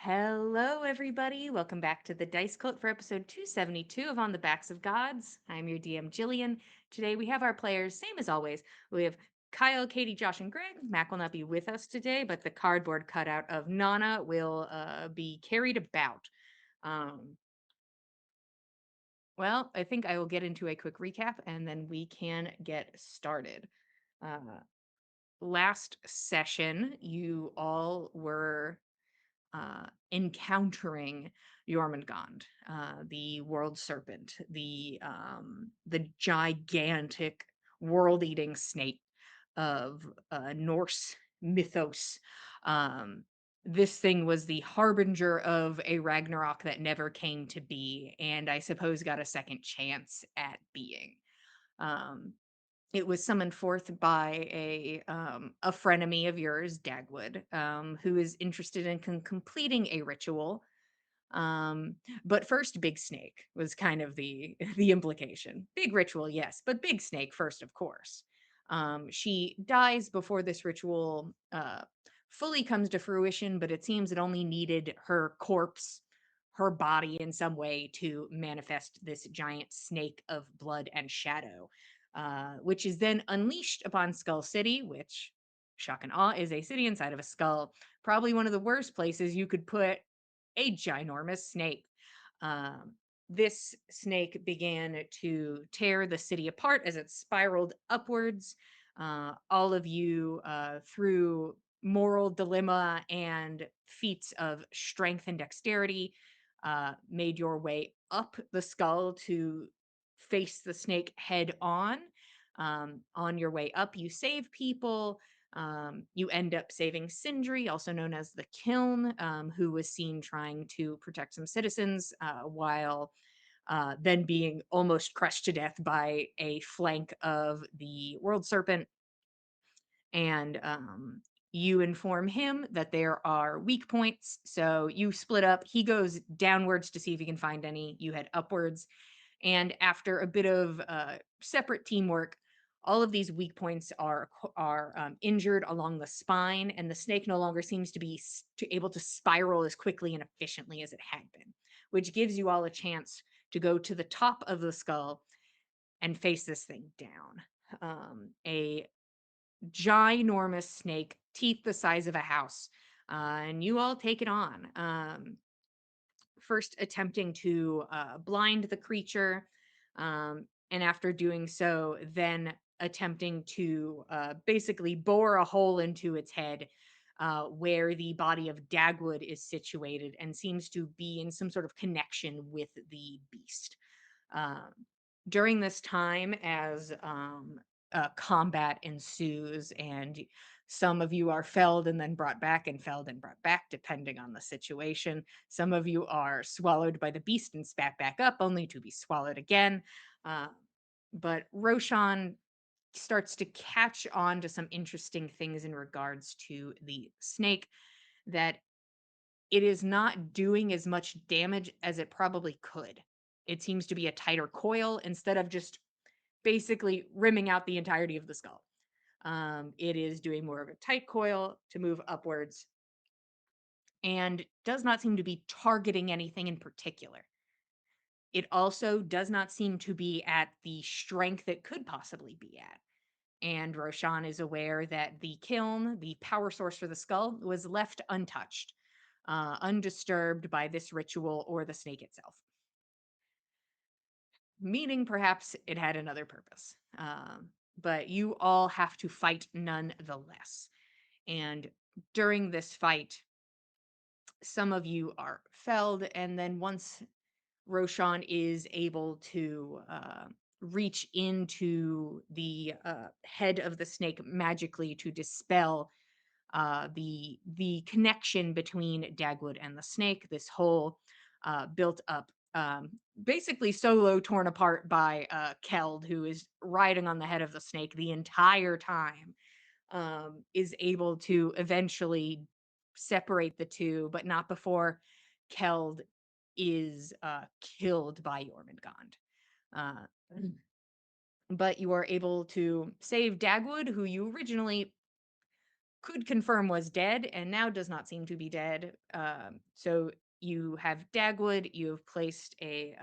Hello, everybody. Welcome back to the Dice Cult for episode 272 of On the Backs of Gods. I'm your DM, Jillian. Today we have our players, same as always. We have Kyle, Katie, Josh, and Greg. Mac will not be with us today, but the cardboard cutout of Nana will be carried about. Um, I think I will get into a quick recap and then we can get started. Uh, Last session, you all were encountering Jormungand, the world serpent, the gigantic world-eating snake of Norse mythos. Um, this thing was the harbinger of a Ragnarok that never came to be, and I suppose got a second chance at being. Um, it was summoned forth by a frenemy of yours, Dagwood, who is interested in completing a ritual. Um, but first, Big Snake was kind of the the implication. Big ritual, yes, but Big Snake first, of course. She dies before this ritual fully comes to fruition, but it seems it only needed her corpse, her body in some way to manifest this giant snake of blood and shadow, which is then unleashed upon Skull City, which, shock and awe, is a city inside of a skull. Probably one of the worst places you could put a ginormous snake. Um, this snake began to tear the city apart as it spiraled upwards. All of you, through moral dilemma and feats of strength and dexterity, made your way up the skull to face the snake head on. On your way up, you save people. You end up saving Sindri, also known as the Kiln, who was seen trying to protect some citizens while then being almost crushed to death by a flank of the World Serpent. And you inform him that there are weak points. So you split up. He goes downwards to see if he can find any. You head upwards. And after a bit of separate teamwork, all of these weak points are injured along the spine, and the snake no longer seems to be able to spiral as quickly and efficiently as it had been, which gives you all a chance to go to the top of the skull and face this thing down. A ginormous snake, teeth the size of a house, and you all take it on. First attempting to blind the creature, and after doing so, then attempting to basically bore a hole into its head where the body of Dagwood is situated and seems to be in some sort of connection with the beast. Um, During this time, as combat ensues, and some of you are felled and then brought back, and felled and brought back, depending on the situation. Some of you are swallowed by the beast and spat back up, only to be swallowed again. Uh, but Roshan starts to catch on to some interesting things in regards to the snake, that it is not doing as much damage as it probably could. It seems to be a tighter coil instead of just basically rimming out the entirety of the skull. It is doing more of a tight coil to move upwards and does not seem to be targeting anything in particular. It also does not seem to be at the strength it could possibly be at. And Roshan is aware that the kiln, the power source for the skull, was left untouched, undisturbed by this ritual or the snake itself, meaning perhaps it had another purpose. But you all have to fight nonetheless. And during this fight, some of you are felled, and then once Roshan is able to reach into the head of the snake magically to dispel the connection between Dagwood and the snake. This whole built up, basically solo torn apart by Keld, who is riding on the head of the snake the entire time, is able to eventually separate the two, but not before Keld is killed by Jormungand. Uh, but you are able to save Dagwood, who you originally could confirm was dead and now does not seem to be dead. So you have Dagwood, you have placed a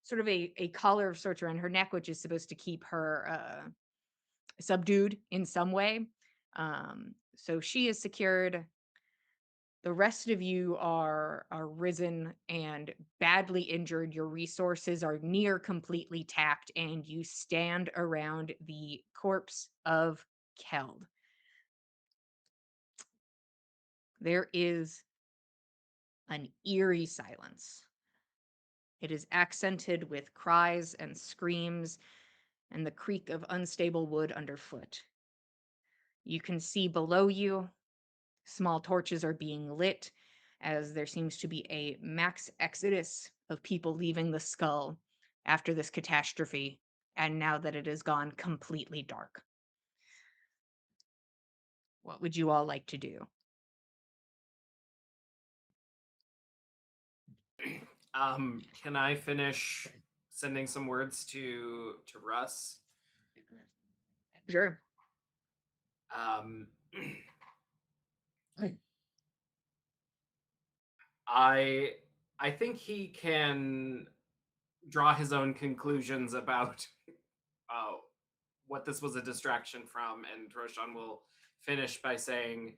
sort of a collar of sorts around her neck, which is supposed to keep her subdued in some way. So she is secured. The rest of you are risen and badly injured. Your resources are near completely tapped, and you stand around the corpse of Keld. There is an eerie silence. It is accented with cries and screams and the creak of unstable wood underfoot. You can see below you, small torches are being lit as there seems to be a max exodus of people leaving the skull after this catastrophe, and now that it has gone completely dark. What would you all like to do? Can I finish sending some words to Russ? Sure. Um, I I think he can draw his own conclusions about uh, what this was a distraction from, and Roshan will finish by saying,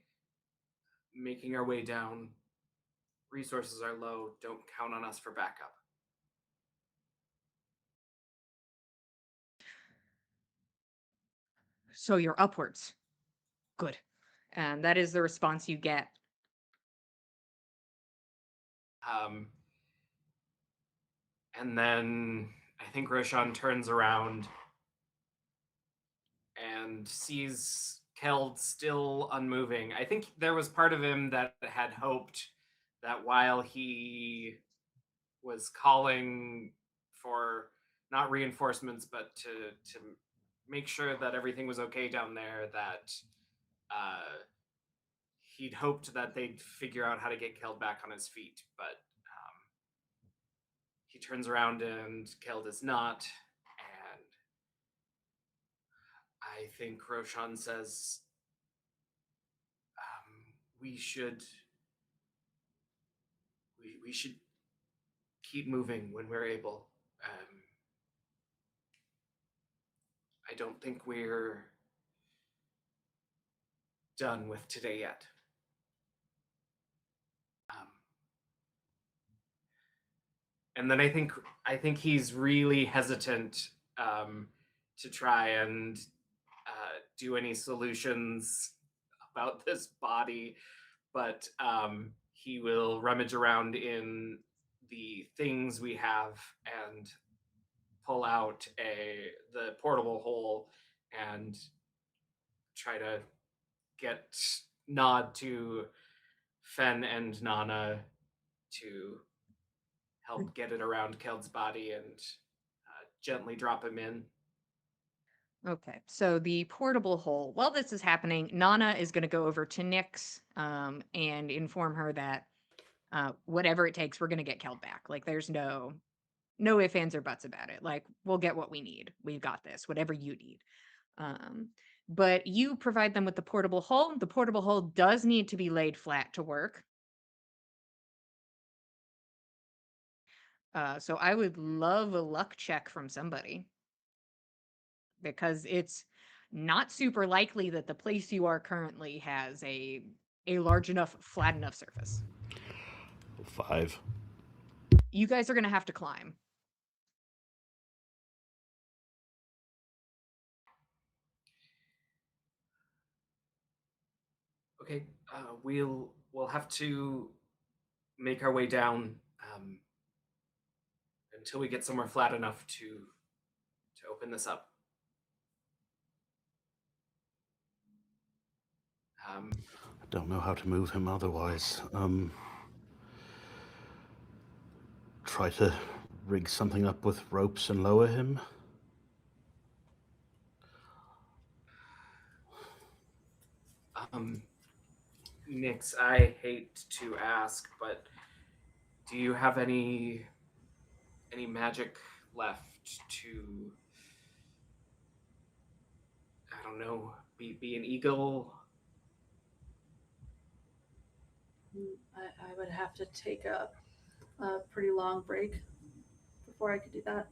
"Making our way down. Resources are low. Don't count on us for backup." So you're upwards. Good. And that is the response you get. Um, and then I think Roshan turns around and sees Keld still unmoving. I think there was part of him that had hoped that while he was calling for not reinforcements, but to make sure that everything was okay down there, that uh, he'd hoped that they'd figure out how to get Keld back on his feet. But he turns around and Keld is not, and I think Roshan says, we should we should keep moving when we're able. I don't think we're done with today yet. Um, and then I think he's really hesitant to try and do any solutions about this body, but he will rummage around in the things we have and pull out the portable hole and try to get nod to Fen and Nana to help get it around Keld's body and gently drop him in. Okay, so the portable hole. While this is happening, Nana is going to go over to Nyx and inform her that whatever it takes, we're going to get Keld back. Like, there's no ifs, ands, or buts about it. Like, we'll get what we need. We've got this, whatever you need. Um, but you provide them with the portable hole. The portable hole does need to be laid flat to work. So I would love a luck check from somebody because it's not super likely that the place you are currently has a large enough, flat enough surface. 5. You guys are going to have to climb. Okay, we'll have to make our way down until we get somewhere flat enough to open this up. I don't know how to move him otherwise. Try to rig something up with ropes and lower him. Nyx, I hate to ask, but do you have any magic left to, I don't know, be an eagle? I would have to take a pretty long break before I could do that.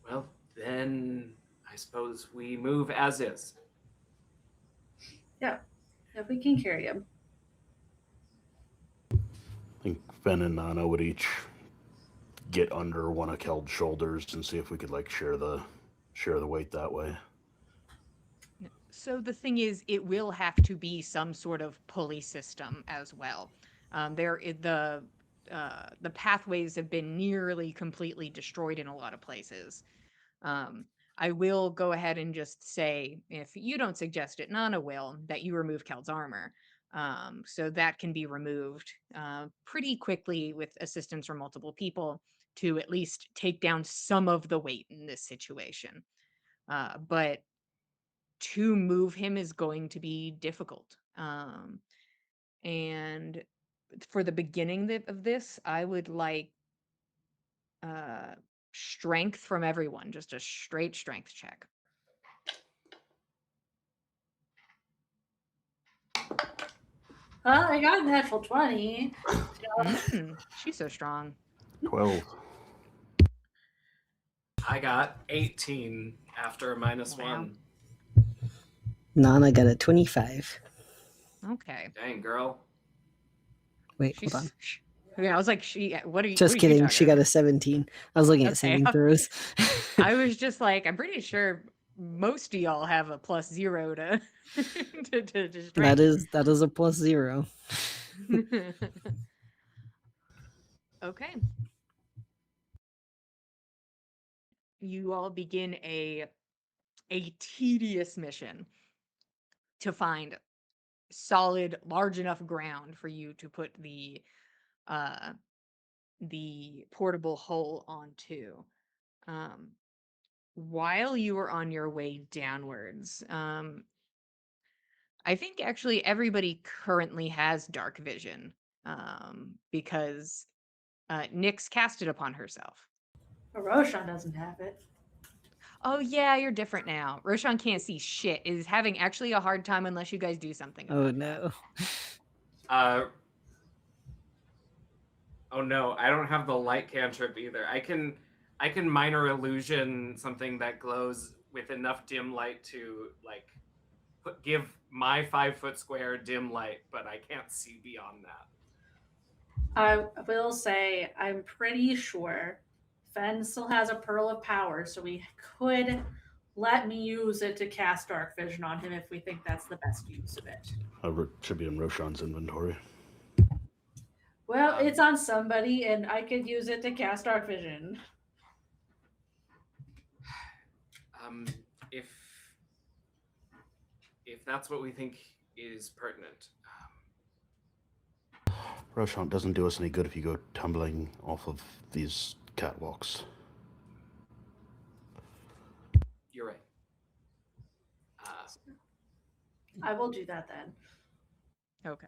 Well, then I suppose we move as is. Yeah, if we can carry him. I think Fen and Nana would each get under one of Keld's shoulders and see if we could like share the weight that way. So the thing is, it will have to be some sort of pulley system as well. The pathways have been nearly completely destroyed in a lot of places. I will go ahead and just say, if you don't suggest it, Nana will, that you remove Keld's armor. So that can be removed pretty quickly with assistance from multiple people to at least take down some of the weight in this situation. But to move him is going to be difficult. And for the beginning of this, I would like uh, strength from everyone, just a straight strength check. Well, I got a natural 20. She's so strong. 12. I got 18 after a minus Wow. 1. Nana got a 25. Okay. Dang, girl. Wait, She's. hold on. Yeah, I was like, what are you? Just what are you kidding. talking She got about? a 17. I was looking at Okay. saving throws. I was just like, I'm pretty sure most of y'all have a +0 to to strength. that is a +0. Okay. You all begin a tedious mission to find solid, large enough ground for you to put the portable hull onto. While you were on your way downwards, I think actually everybody currently has dark vision, because Nyx cast it upon herself. But Roshan doesn't have it. Oh yeah, you're different now. Roshan can't see shit. Is having actually a hard time unless you guys do something about Oh that. no. Oh no, I don't have the light cantrip either. I can minor illusion something that glows with enough dim light to like give my 5-foot square dim light, but I can't see beyond that. I will say I'm pretty sure Fen still has a Pearl of Power, so we could let me use it to cast Dark Vision on him if we think that's the best use of it. Should be in Roshan's inventory. Well, it's on somebody, and I could use it to cast Dark Vision. If that's what we think is pertinent. Roshan, doesn't do us any good if you go tumbling off of these catwalks. You're right. I will do that then. Okay.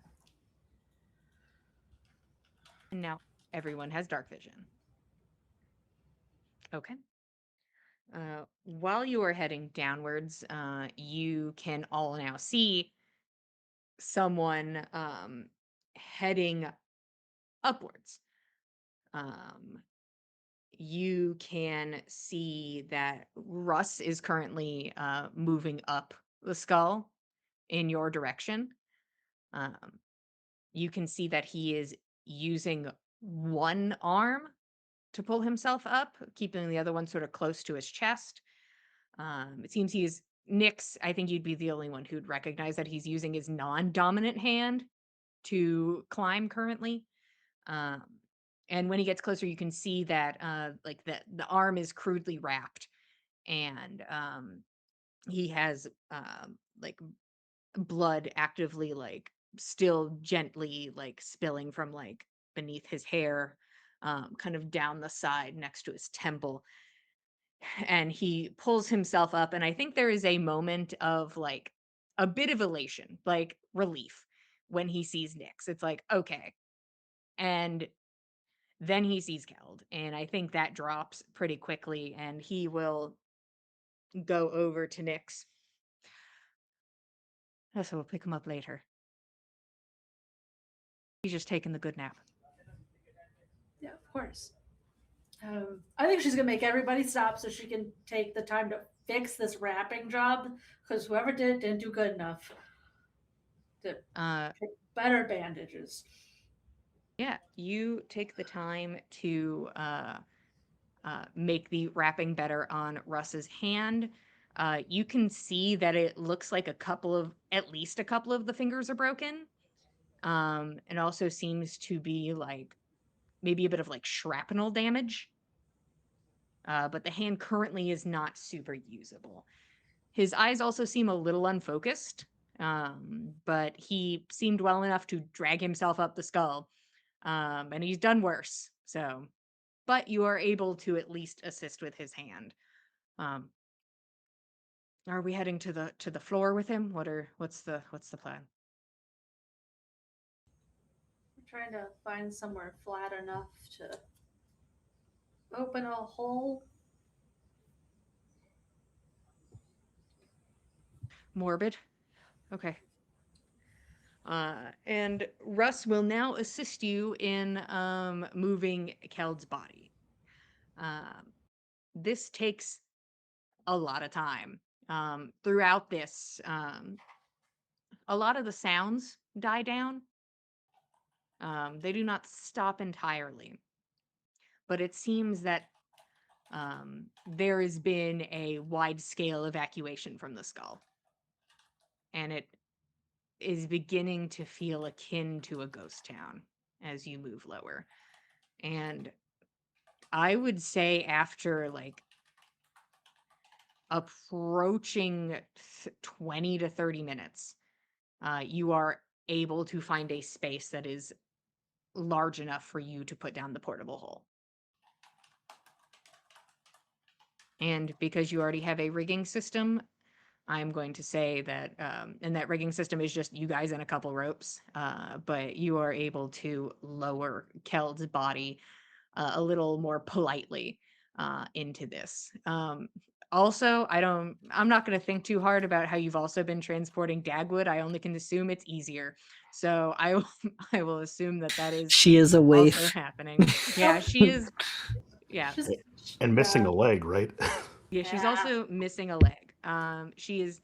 And now everyone has dark vision. Okay. While you are heading downwards, you can all now see someone heading upwards. You can see that Russ is currently moving up the skull in your direction. You can see that he is using one arm to pull himself up, keeping the other one sort of close to his chest. It seems he's Nyx. I think you'd be the only one who'd recognize that he's using his non-dominant hand to climb currently. And when he gets closer, you can see that like the arm is crudely wrapped, and he has like blood actively like still gently like spilling from like beneath his hair, kind of down the side next to his temple. And he pulls himself up, and I think there is a moment of like a bit of elation, like relief, when he sees Nyx. It's like, okay. And then he sees Keld, and I think that drops pretty quickly, and he will go over to Nyx. So we'll pick him up later. He's just taking the good nap. Yeah, of course. I think she's gonna make everybody stop so she can take the time to fix this wrapping job because whoever did it didn't do good enough. To pick better bandages. Yeah, you take the time to make the wrapping better on Russ's hand. You can see that it looks like at least a couple of the fingers are broken. It also seems to be like maybe a bit of like shrapnel damage. But the hand currently is not super usable. His eyes also seem a little unfocused, but he seemed well enough to drag himself up the skull. And he's done worse. So, but you are able to at least assist with his hand. Are we heading to the floor with him? What's the plan? I'm trying to find somewhere flat enough to open a hole. Morbid. Okay. And Russ will now assist you in moving Keld's body. This takes a lot of time. Throughout this, a lot of the sounds die down. They do not stop entirely. But it seems that there has been a wide-scale evacuation from the skull. And it is beginning to feel akin to a ghost town as you move lower. And I would say after like approaching 20 to 30 minutes, you are able to find a space that is large enough for you to put down the portable hole. And because you already have a rigging system, I'm going to say that, and that rigging system is just you guys and a couple ropes, but you are able to lower Keld's body a little more politely into this. Also, I'm not going to think too hard about how you've also been transporting Dagwood. I only can assume it's easier. So I will assume that is She is a also waif. happening. Yeah, she is. Yeah. Just, And missing a leg, right? Yeah, she's Yeah. also missing a leg. She is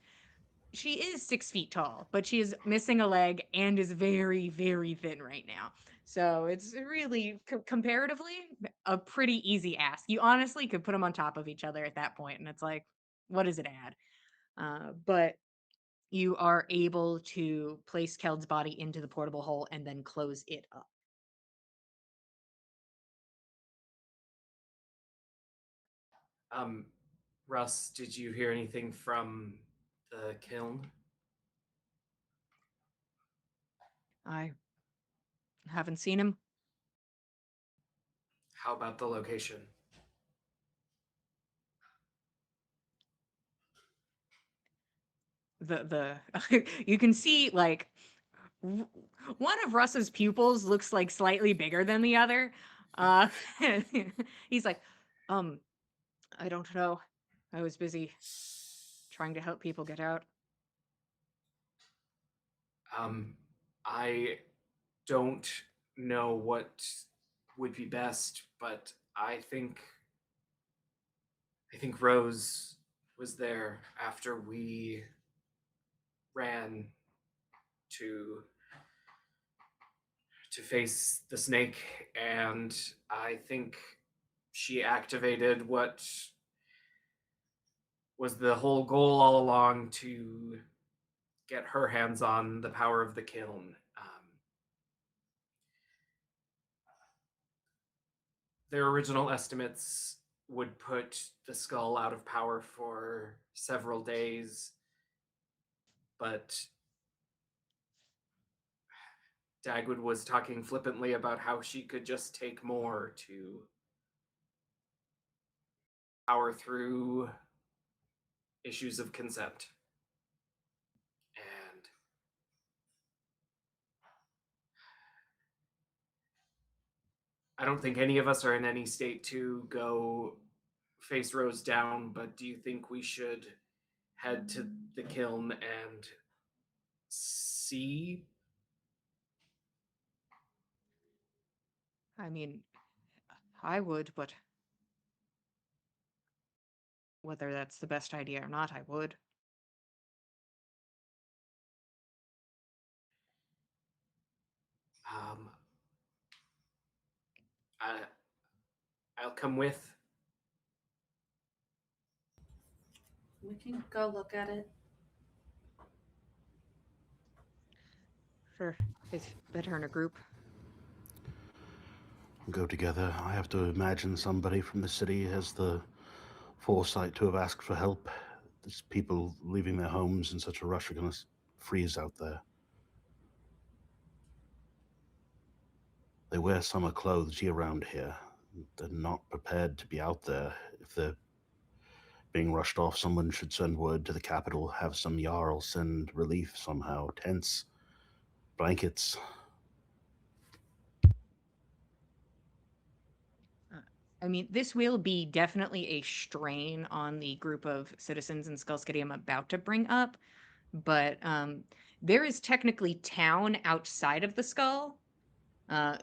6 feet tall, but she is missing a leg and is very, very thin right now. So it's really comparatively a pretty easy ask. You honestly could put them on top of each other at that point, and it's like, what does it add? But you are able to place Keld's body into the portable hole and then close it up. Russ, did you hear anything from the kiln? I haven't seen him. How about the location? The you can see like one of Russ's pupils looks like slightly bigger than the other. He's like, I don't know. I was busy trying to help people get out. I don't know what would be best, but I think Rose was there after we ran to face the snake, and I think she activated what was the whole goal all along, to get her hands on the power of the kiln. Their original estimates would put the skull out of power for several days, but Dagwood was talking flippantly about how she could just take more to power through issues of consent. And I don't think any of us are in any state to go face Rose down, but do you think we should head to the kiln and see? I mean, I would, but whether that's the best idea or not, I would. Um, I, I'll come with. We can go look at it. Sure. It's better in a group. Go together. I have to imagine somebody from the city has the foresight to have asked for help. There's people leaving their homes in such a rush are going to freeze out there. They wear summer clothes year round here. They're not prepared to be out there. If they're being rushed off, someone should send word to the capital, have some Jarl send relief somehow. Tents, blankets. I mean, this will be definitely a strain on the group of citizens in Skull City I'm about to bring up, but there is technically town outside of the skull,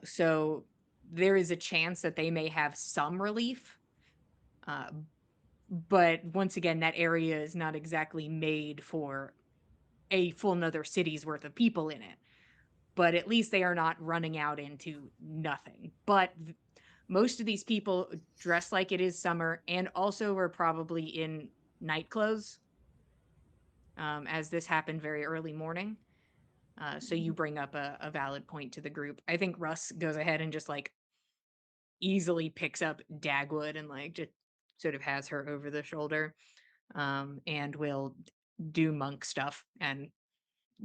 so there is a chance that they may have some relief. But once again, that area is not exactly made for a full another city's worth of people in it. But at least they are not running out into nothing. But most of these people dress like it is summer and also are probably in night clothes, as this happened very early morning. So you bring up a valid point to the group. I think Russ goes ahead and just like easily picks up Dagwood and like just sort of has her over the shoulder, and will do monk stuff and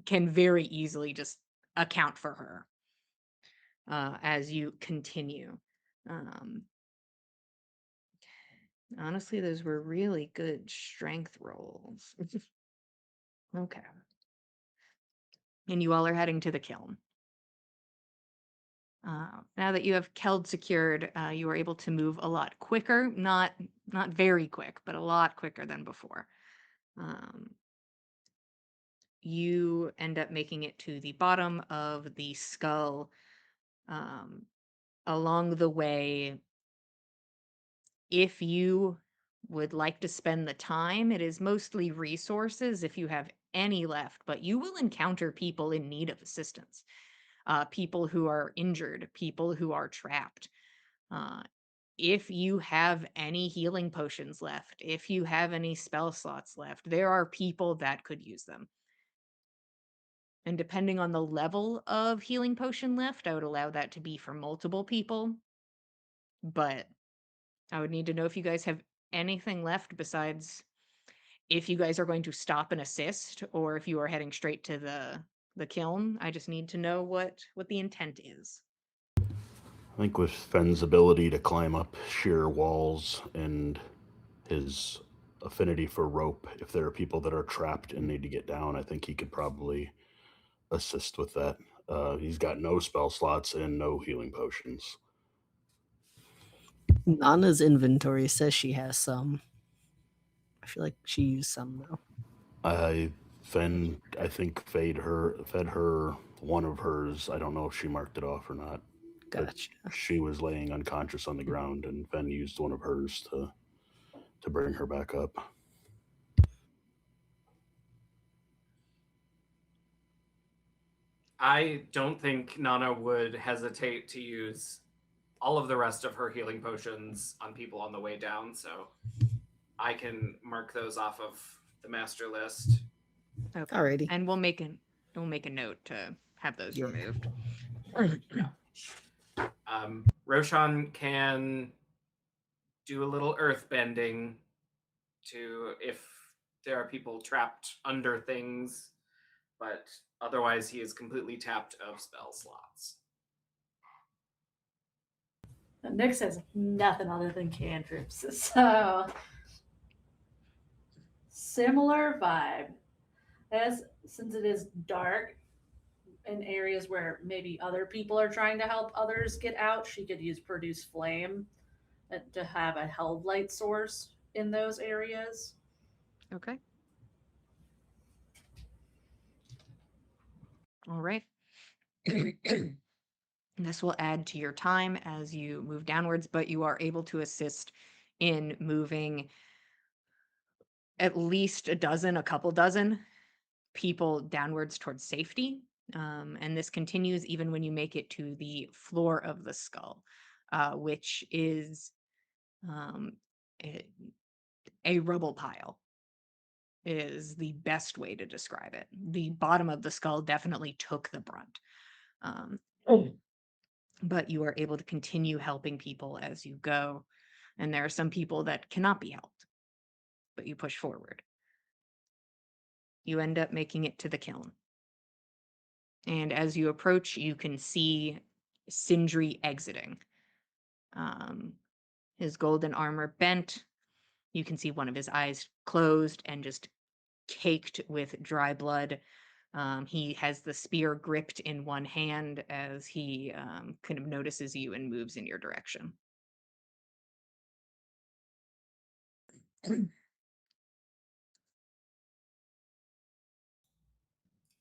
can very easily just account for her as you continue. Honestly, those were really good strength rolls. Okay. And you all are heading to the kiln. Now that you have Keld secured, you are able to move a lot quicker. Not very quick, but a lot quicker than before. You end up making it to the bottom of the skull. Along the way, if you would like to spend the time, it is mostly resources if you have any left, but you will encounter people in need of assistance, people who are injured, people who are trapped. If you have any healing potions left, if you have any spell slots left, there are people that could use them. And depending on the level of healing potion left, I would allow that to be for multiple people. But I would need to know if you guys have anything left besides if you guys are going to stop and assist or if you are heading straight to the kiln. I just need to know what the intent is. I think with Fenn's ability to climb up sheer walls and his affinity for rope, if there are people that are trapped and need to get down, I think he could probably assist with that. He's got no spell slots and no healing potions. Nana's inventory says she has some. I feel like she used some though. Fen, I think, fed her one of hers. I don't know if she marked it off or not. but Gotcha. She was laying unconscious on the ground, and Fen used one of hers to bring her back up. I don't think Nana would hesitate to use all of the rest of her healing potions on people on the way down, so I can mark those off of the master list. Okay. Alrighty. And we'll make a note to have those Yeah. removed. Roshan can do a little earth bending to if there are people trapped under things, but otherwise he is completely tapped of spell slots. And Nick says nothing other than cantrips. So similar vibe. Since it is dark in areas where maybe other people are trying to help others get out, she could use produce flame to have a held light source in those areas. Okay. All right. This will add to your time as you move downwards, but you are able to assist in moving at least a couple dozen people downwards towards safety. And this continues even when you make it to the floor of the skull, which is um, a, a rubble pile, is the best way to describe it. The bottom of the skull definitely took the brunt. Um, but you are able to continue helping people as you go. And there are some people that cannot be helped, but you push forward. You end up making it to the kiln. And as you approach, you can see Sindri exiting. His golden armor bent. You can see one of his eyes closed and just caked with dry blood. He has the spear gripped in one hand as he kind of notices you and moves in your direction.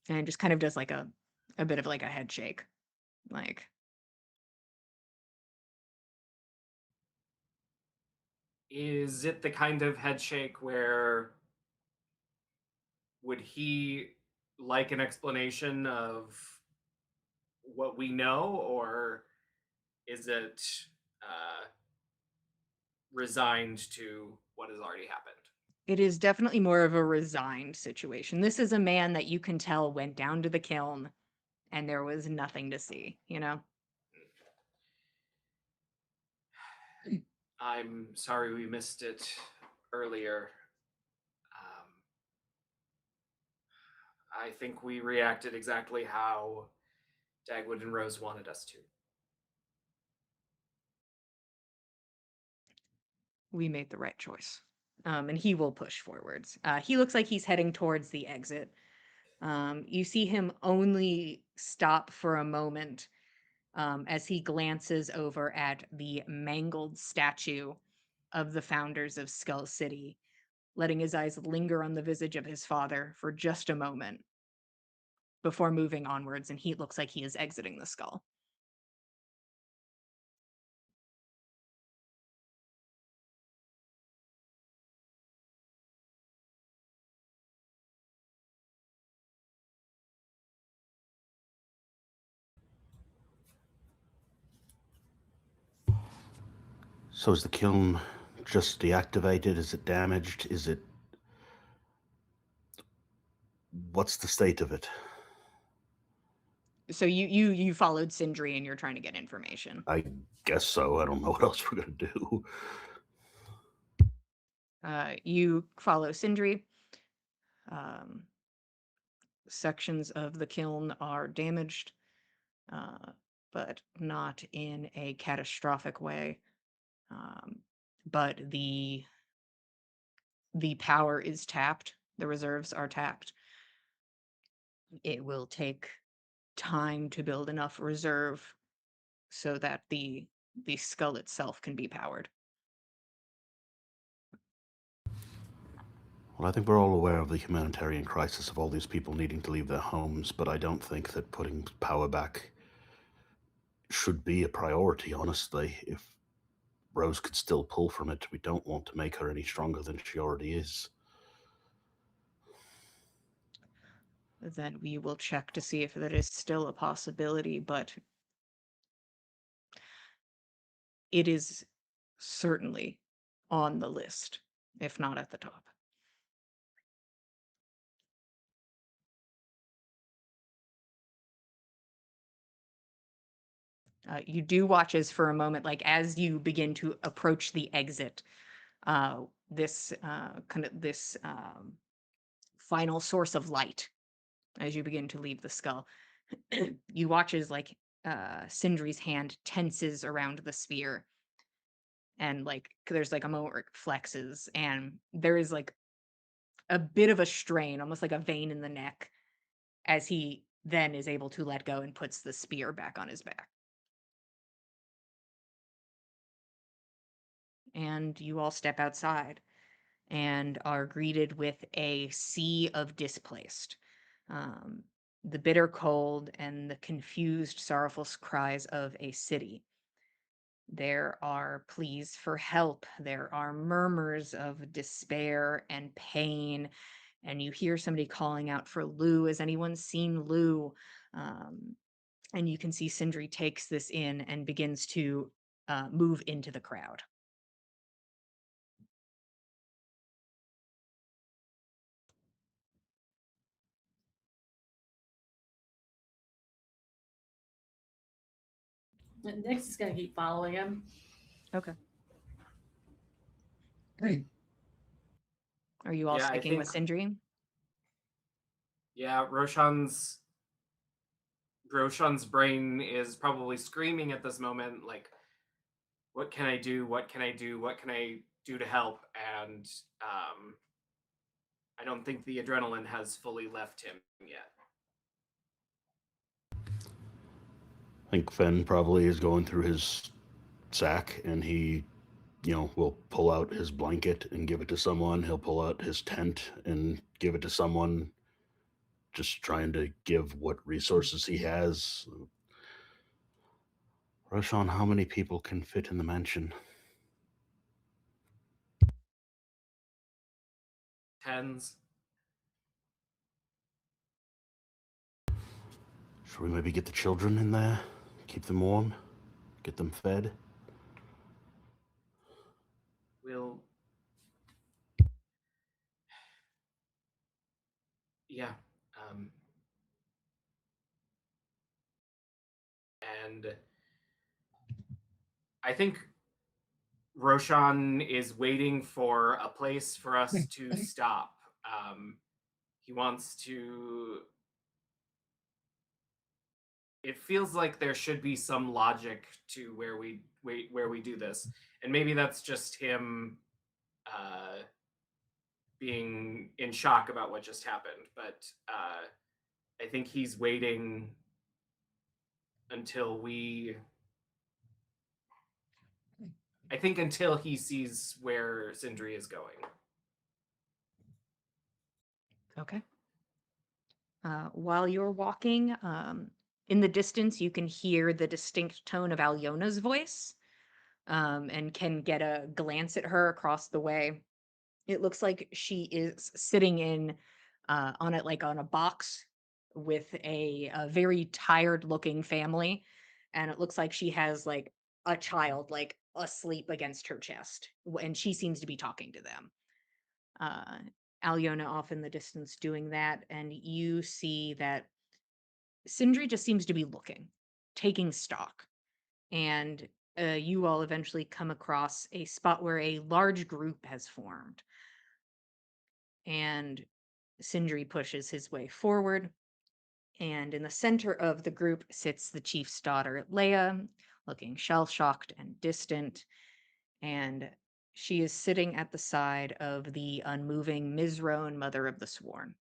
And just kind of does like a bit of like a head shake. Like, Is it the kind of head shake where would he like an explanation of what we know, or is it uh, resigned to what has already happened? it is definitely more of a resigned situation. This is a man that you can tell went down to the kiln and there was nothing to see, you know? I'm sorry we missed it earlier. Um, I think we reacted exactly how Dagwood and Rose wanted us to. We made the right choice. And he will push forwards. He looks like he's heading towards the exit. You see him only stop for a moment as he glances over at the mangled statue of the founders of Skull City, letting his eyes linger on the visage of his father for just a moment before moving onwards, and he looks like he is exiting the skull. So is the kiln just deactivated? Is it damaged? Is it... What's the state of it? So you followed Sindri and you're trying to get information. I guess so. I don't know what else we're gonna do. You follow Sindri. Um, sections of the kiln are damaged, but not in a catastrophic way. But the power is tapped. The reserves are tapped. It will take time to build enough reserve so that the skull itself can be powered. Well, I think we're all aware of the humanitarian crisis of all these people needing to leave their homes, but I don't think that putting power back should be a priority, honestly. If Rose could still pull from it, we don't want to make her any stronger than she already is. Then we will check to see if that is still a possibility, but it is certainly on the list, if not at the top. You do watch as for a moment, like as you begin to approach the exit, this kind of this final source of light as you begin to leave the skull. You watch as like Sindri's hand tenses around the sphere, and like there's like a moment where it flexes, and there is like a bit of a strain, almost like a vein in the neck, as he then is able to let go and puts the spear back on his back. And you all step outside and are greeted with a sea of displaced. Um, the bitter cold and the confused, sorrowful cries of a city. There are pleas for help. There are murmurs of despair and pain. And you hear somebody calling out for Lou. Has anyone seen Lou? Um, and you can see Sindri takes this in and begins to move into the crowd. And Nyx is gonna keep following him. Okay. Are you all Yeah, I sticking with think Sindri? yeah, Roshan's brain is probably screaming at this moment, like, what can I do? What can I do? What can I do to help? And I don't think the adrenaline has fully left him yet. I think Fen probably is going through his sack, and he, will pull out his blanket and give it to someone. He'll pull out his tent and give it to someone, just trying to give what resources he has. Roshan, how many people can fit in the mansion? Tens. Should we maybe get the children in there? Keep them warm? Get them fed? We'll. Yeah. Um, and I think Roshan is waiting for a place for us to stop. He wants to. It feels like there should be some logic to where we do this, and maybe that's just him being in shock about what just happened. But I think he's waiting until we. I think until he sees where Sindri is going. Okay. While you're walking, in the distance, you can hear the distinct tone of Alyona's voice, and can get a glance at her across the way. It looks like she is sitting in on it like on a box with a very tired looking family, and it looks like she has like a child like asleep against her chest, and she seems to be talking to them. uh, Alyona off in the distance doing that, and you see that Sindri just seems to be looking, taking stock, and you all eventually come across a spot where a large group has formed, and Sindri pushes his way forward, and in the center of the group sits the chief's daughter, Leia, looking shell-shocked and distant, and she is sitting at the side of the unmoving Mizrone, Mother of the Sworn.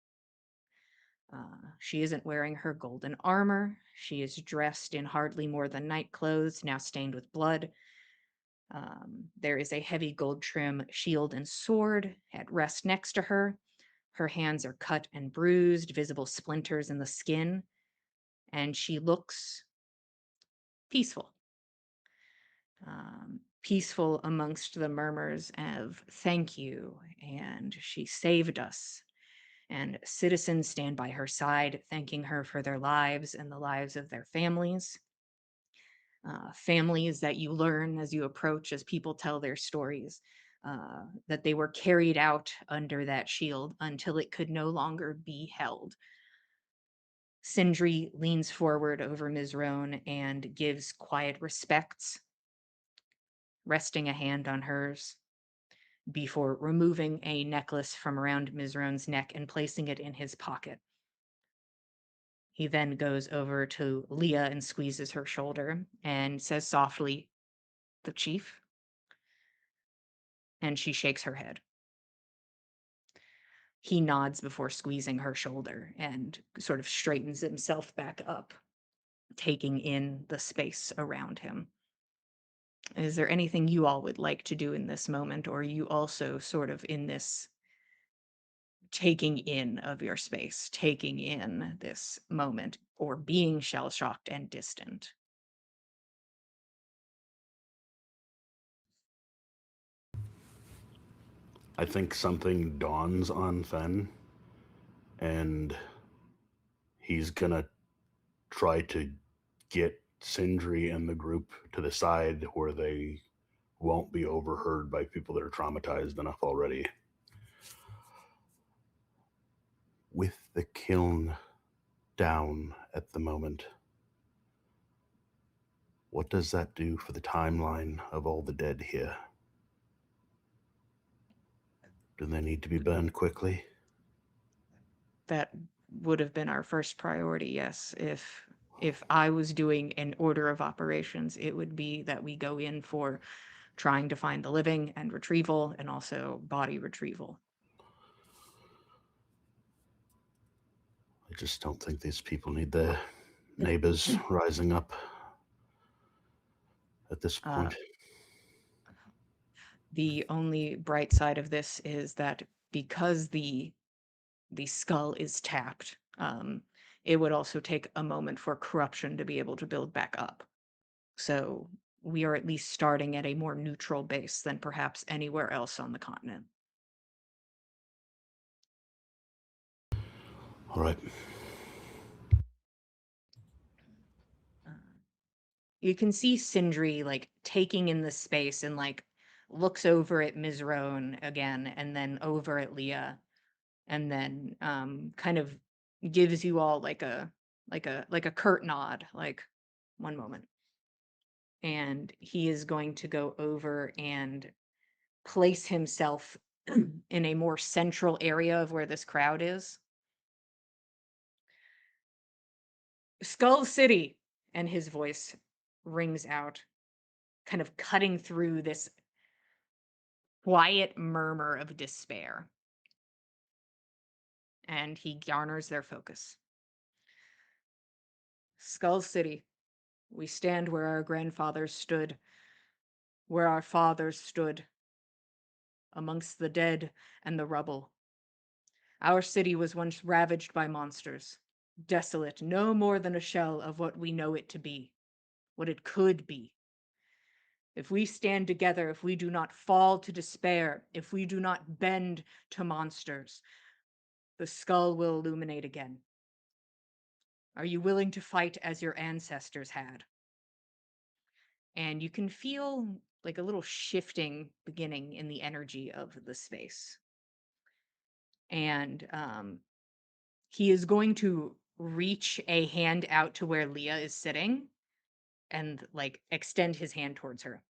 She isn't wearing her golden armor. She is dressed in hardly more than night clothes, now stained with blood. There is a heavy gold trim shield and sword at rest next to her. Her hands are cut and bruised, visible splinters in the skin, and she looks peaceful. Peaceful amongst the murmurs of thank you, and she saved us, and citizens stand by her side, thanking her for their lives and the lives of their families. Families that you learn as you approach, as people tell their stories, that they were carried out under that shield until it could no longer be held. Sindri leans forward over Mizrone and gives quiet respects, resting a hand on hers before removing a necklace from around Mizrone's neck and placing it in his pocket. He then goes over to Leah and squeezes her shoulder and says softly, "The chief?" And she shakes her head. He nods before squeezing her shoulder and sort of straightens himself back up, taking in the space around him. Is there anything you all would like to do in this moment, or are you also sort of in this taking in of your space, taking in this moment, or being shell shocked and distant. I think something dawns on Fen, and he's gonna try to get Sindri and the group to the side where they won't be overheard by people that are traumatized enough already. With the kiln down at the moment, what does that do for the timeline of all the dead here? Do they need to be burned quickly? That would have been our first priority, yes. If I was doing an order of operations, it would be that we go in for trying to find the living and retrieval, and also body retrieval. I just don't think these people need their neighbors rising up at this Uh, point. The only bright side of this is that because the skull is tapped, it would also take a moment for corruption to be able to build back up. So we are at least starting at a more neutral base than perhaps anywhere else on the continent. All right. Uh, you can see Sindri like taking in the space and like looks over at Mizrone again and then over at Leah and then kind of gives you all like a curt nod, like one moment. And he is going to go over and place himself in a more central area of where this crowd is. Skull City, and his voice rings out, kind of cutting through this quiet murmur of despair. And he garners their focus. Skull City, we stand where our grandfathers stood, where our fathers stood, amongst the dead and the rubble. Our city was once ravaged by monsters, desolate, no more than a shell of what we know it to be, what it could be. If we stand together, if we do not fall to despair, if we do not bend to monsters, the skull will illuminate again. Are you willing to fight as your ancestors had? And you can feel like a little shifting beginning in the energy of the space. And he is going to reach a hand out to where Leah is sitting and like extend his hand towards her.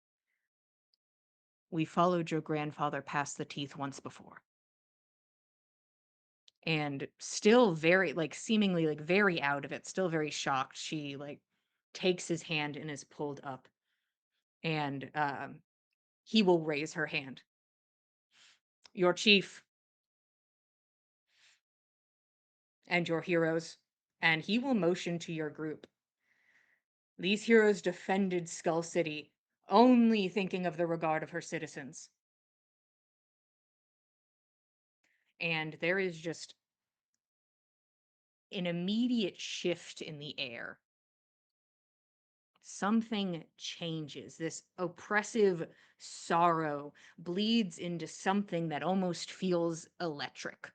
We followed your grandfather past the teeth once before. And still very like seemingly like very out of it, still very shocked, she like takes his hand and is pulled up. And he will raise her hand. Your chief and your heroes, and he will motion to your group. These heroes defended Skull City, only thinking of the regard of her citizens. And there is just an immediate shift in the air. Something changes. This oppressive sorrow bleeds into something that almost feels electric.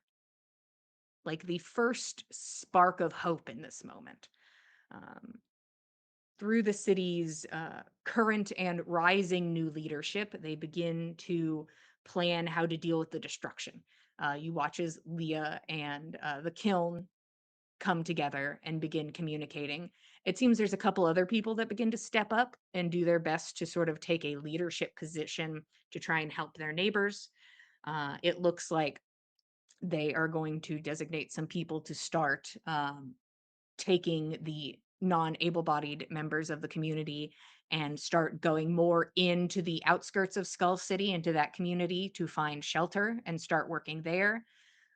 Like the first spark of hope in this moment. Through the city's current and rising new leadership, they begin to plan how to deal with the destruction. You watch as Leah and the kiln come together and begin communicating. It seems there's a couple other people that begin to step up and do their best to sort of take a leadership position to try and help their neighbors. It looks like they are going to designate some people to start taking the non-able-bodied members of the community and start going more into the outskirts of Skull City, into that community to find shelter and start working there.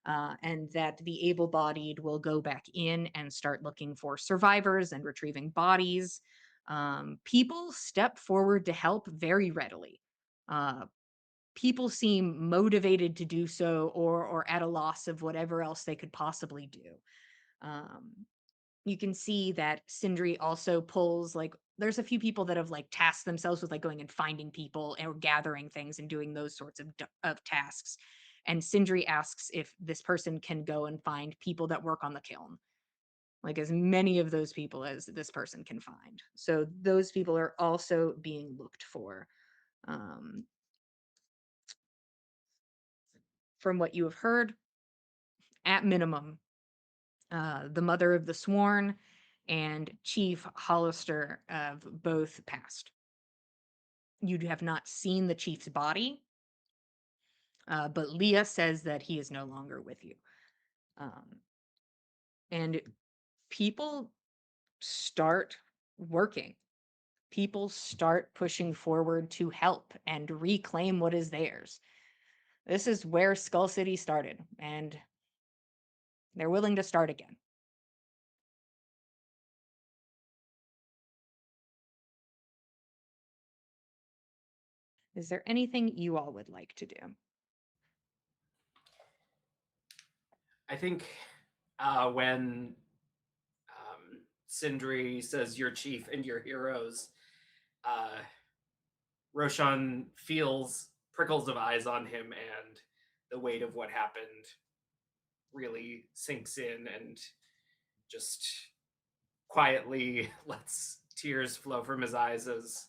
And that the able-bodied will go back in and start looking for survivors and retrieving bodies. People step forward to help very readily. people seem motivated to do so, or at a loss of whatever else they could possibly do. You can see that Sindri also pulls, like, there's a few people that have like tasked themselves with like going and finding people or gathering things and doing those sorts of tasks. And Sindri asks if this person can go and find people that work on the kiln, like as many of those people as this person can find. So those people are also being looked for. Um, from what you have heard, at minimum, the mother of the sworn and Chief Hollister have both passed. You have not seen the chief's body, but Leah says that he is no longer with you. And people start working. People start pushing forward to help and reclaim what is theirs. This is where Skull City started, and they're willing to start again. Is there anything you all would like to do? I think when Sindri says your chief and your heroes, Roshan feels prickles of eyes on him, and the weight of what happened really sinks in and just quietly lets tears flow from his eyes as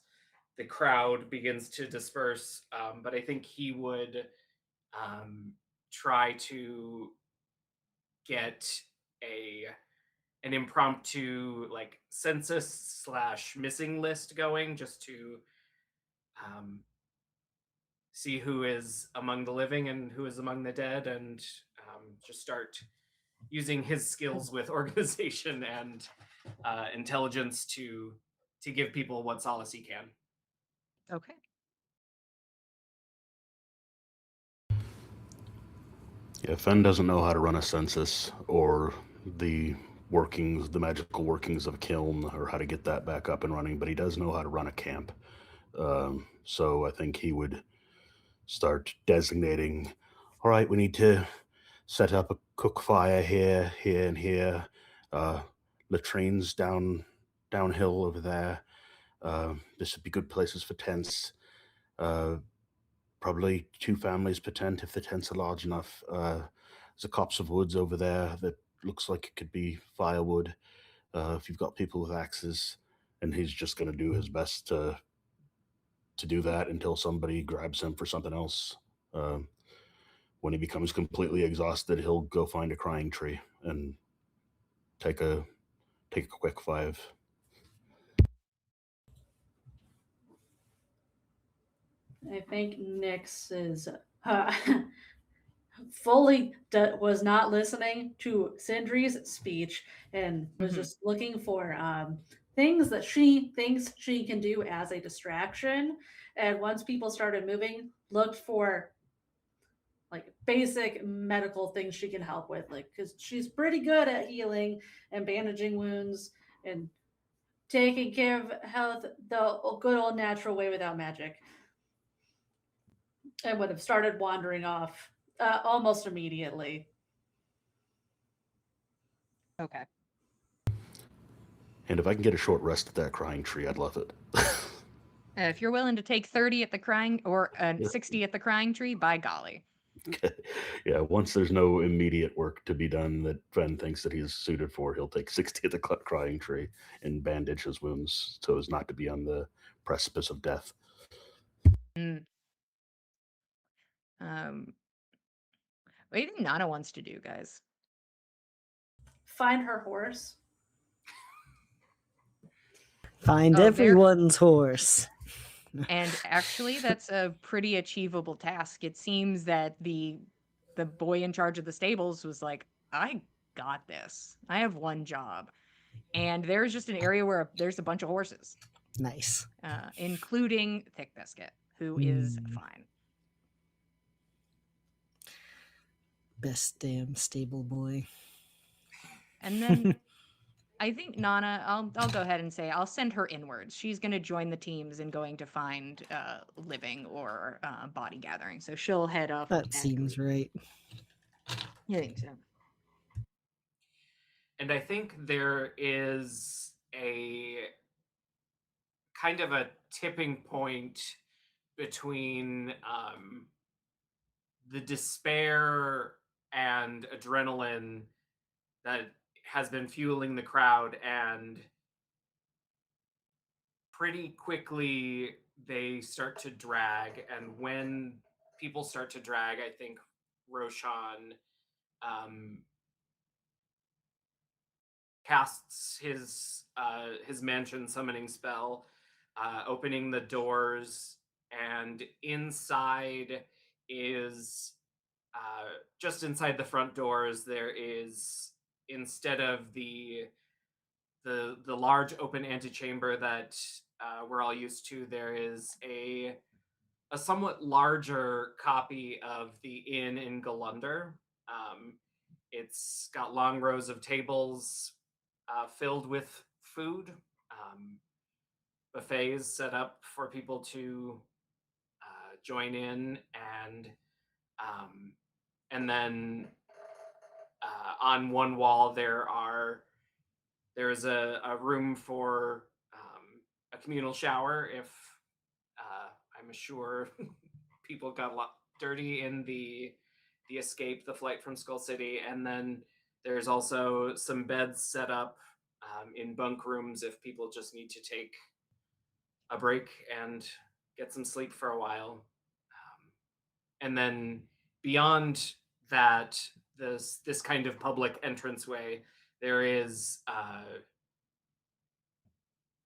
the crowd begins to disperse. But I think he would try to get an impromptu like census / missing list going, just to see who is among the living and who is among the dead, and just start using his skills with organization and intelligence to give people what solace he can. Okay. Yeah, Fen doesn't know how to run a census or the workings, the magical workings of a kiln, or how to get that back up and running, but he does know how to run a camp. So I think he would start designating, all right, we need to set up a cook fire here, here, and here. Latrines downhill over there. This would be good places for tents. Probably 2 families per tent if the tents are large enough. There's a copse of woods over there that looks like it could be firewood. If you've got people with axes, and he's just going to do his best to do that until somebody grabs him for something else. When he becomes completely exhausted, he'll go find a crying tree and take a quick 5. I think Nyx is was not listening to Sindri's speech and was just looking for things that she thinks she can do as a distraction. And once people started moving, looked for like basic medical things she can help with, like because she's pretty good at healing and bandaging wounds and taking care of health the good old natural way without magic. And would have started wandering off almost immediately. Okay. And if I can get a short rest at that crying tree, I'd love it. If you're willing to take 30 at the crying or 60 at the crying tree, by golly. Yeah, once there's no immediate work to be done that Fen thinks that he's suited for, he'll take 60 at the crying tree and bandage his wounds so as not to be on the precipice of death. What do you think Nana wants to do, guys? Find her horse. Find Oh, there- everyone's horse. And actually, that's a pretty achievable task. It seems that the boy in charge of the stables was like, I got this. I have one job. And there's just an area where there's a bunch of horses, Nice. including Thick Biscuit, who is fine. Best damn stable boy. And then I think Nana, I'll go ahead and say I'll send her inwards. She's going to join the teams and going to find living or body gathering. So she'll head up. That seems right. You think so? And I think there is a kind of a tipping point between the despair and adrenaline that has been fueling the crowd, and pretty quickly they start to drag. And when people start to drag, I think Roshan um, casts his mansion summoning spell, opening the doors, and inside is just inside the front doors. There is, instead of the large open antechamber that we're all used to, there is a somewhat larger copy of the inn in Galunder. It's got long rows of tables filled with food, buffets set up for people to join in, um, and then on one wall there's a room for a communal shower if I'm sure people got dirty in the escape, the flight from Skull City. And then there's also some beds set up in bunk rooms if people just need to take a break and get some sleep for a while. And then beyond that, this kind of public entranceway, there is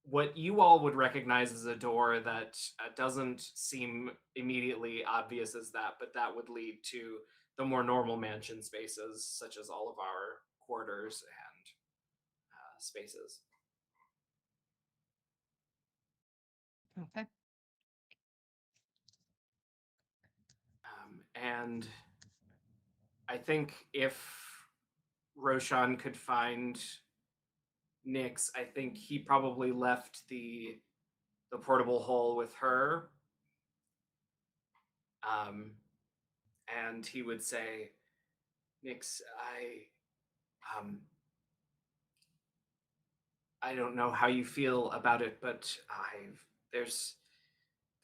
what you all would recognize as a door that doesn't seem immediately obvious as that, but that would lead to the more normal mansion spaces, such as all of our quarters and spaces. Okay. And I think if Roshan could find Nyx, I think he probably left the portable hole with her. And he would say, Nyx, I don't know how you feel about it, but there's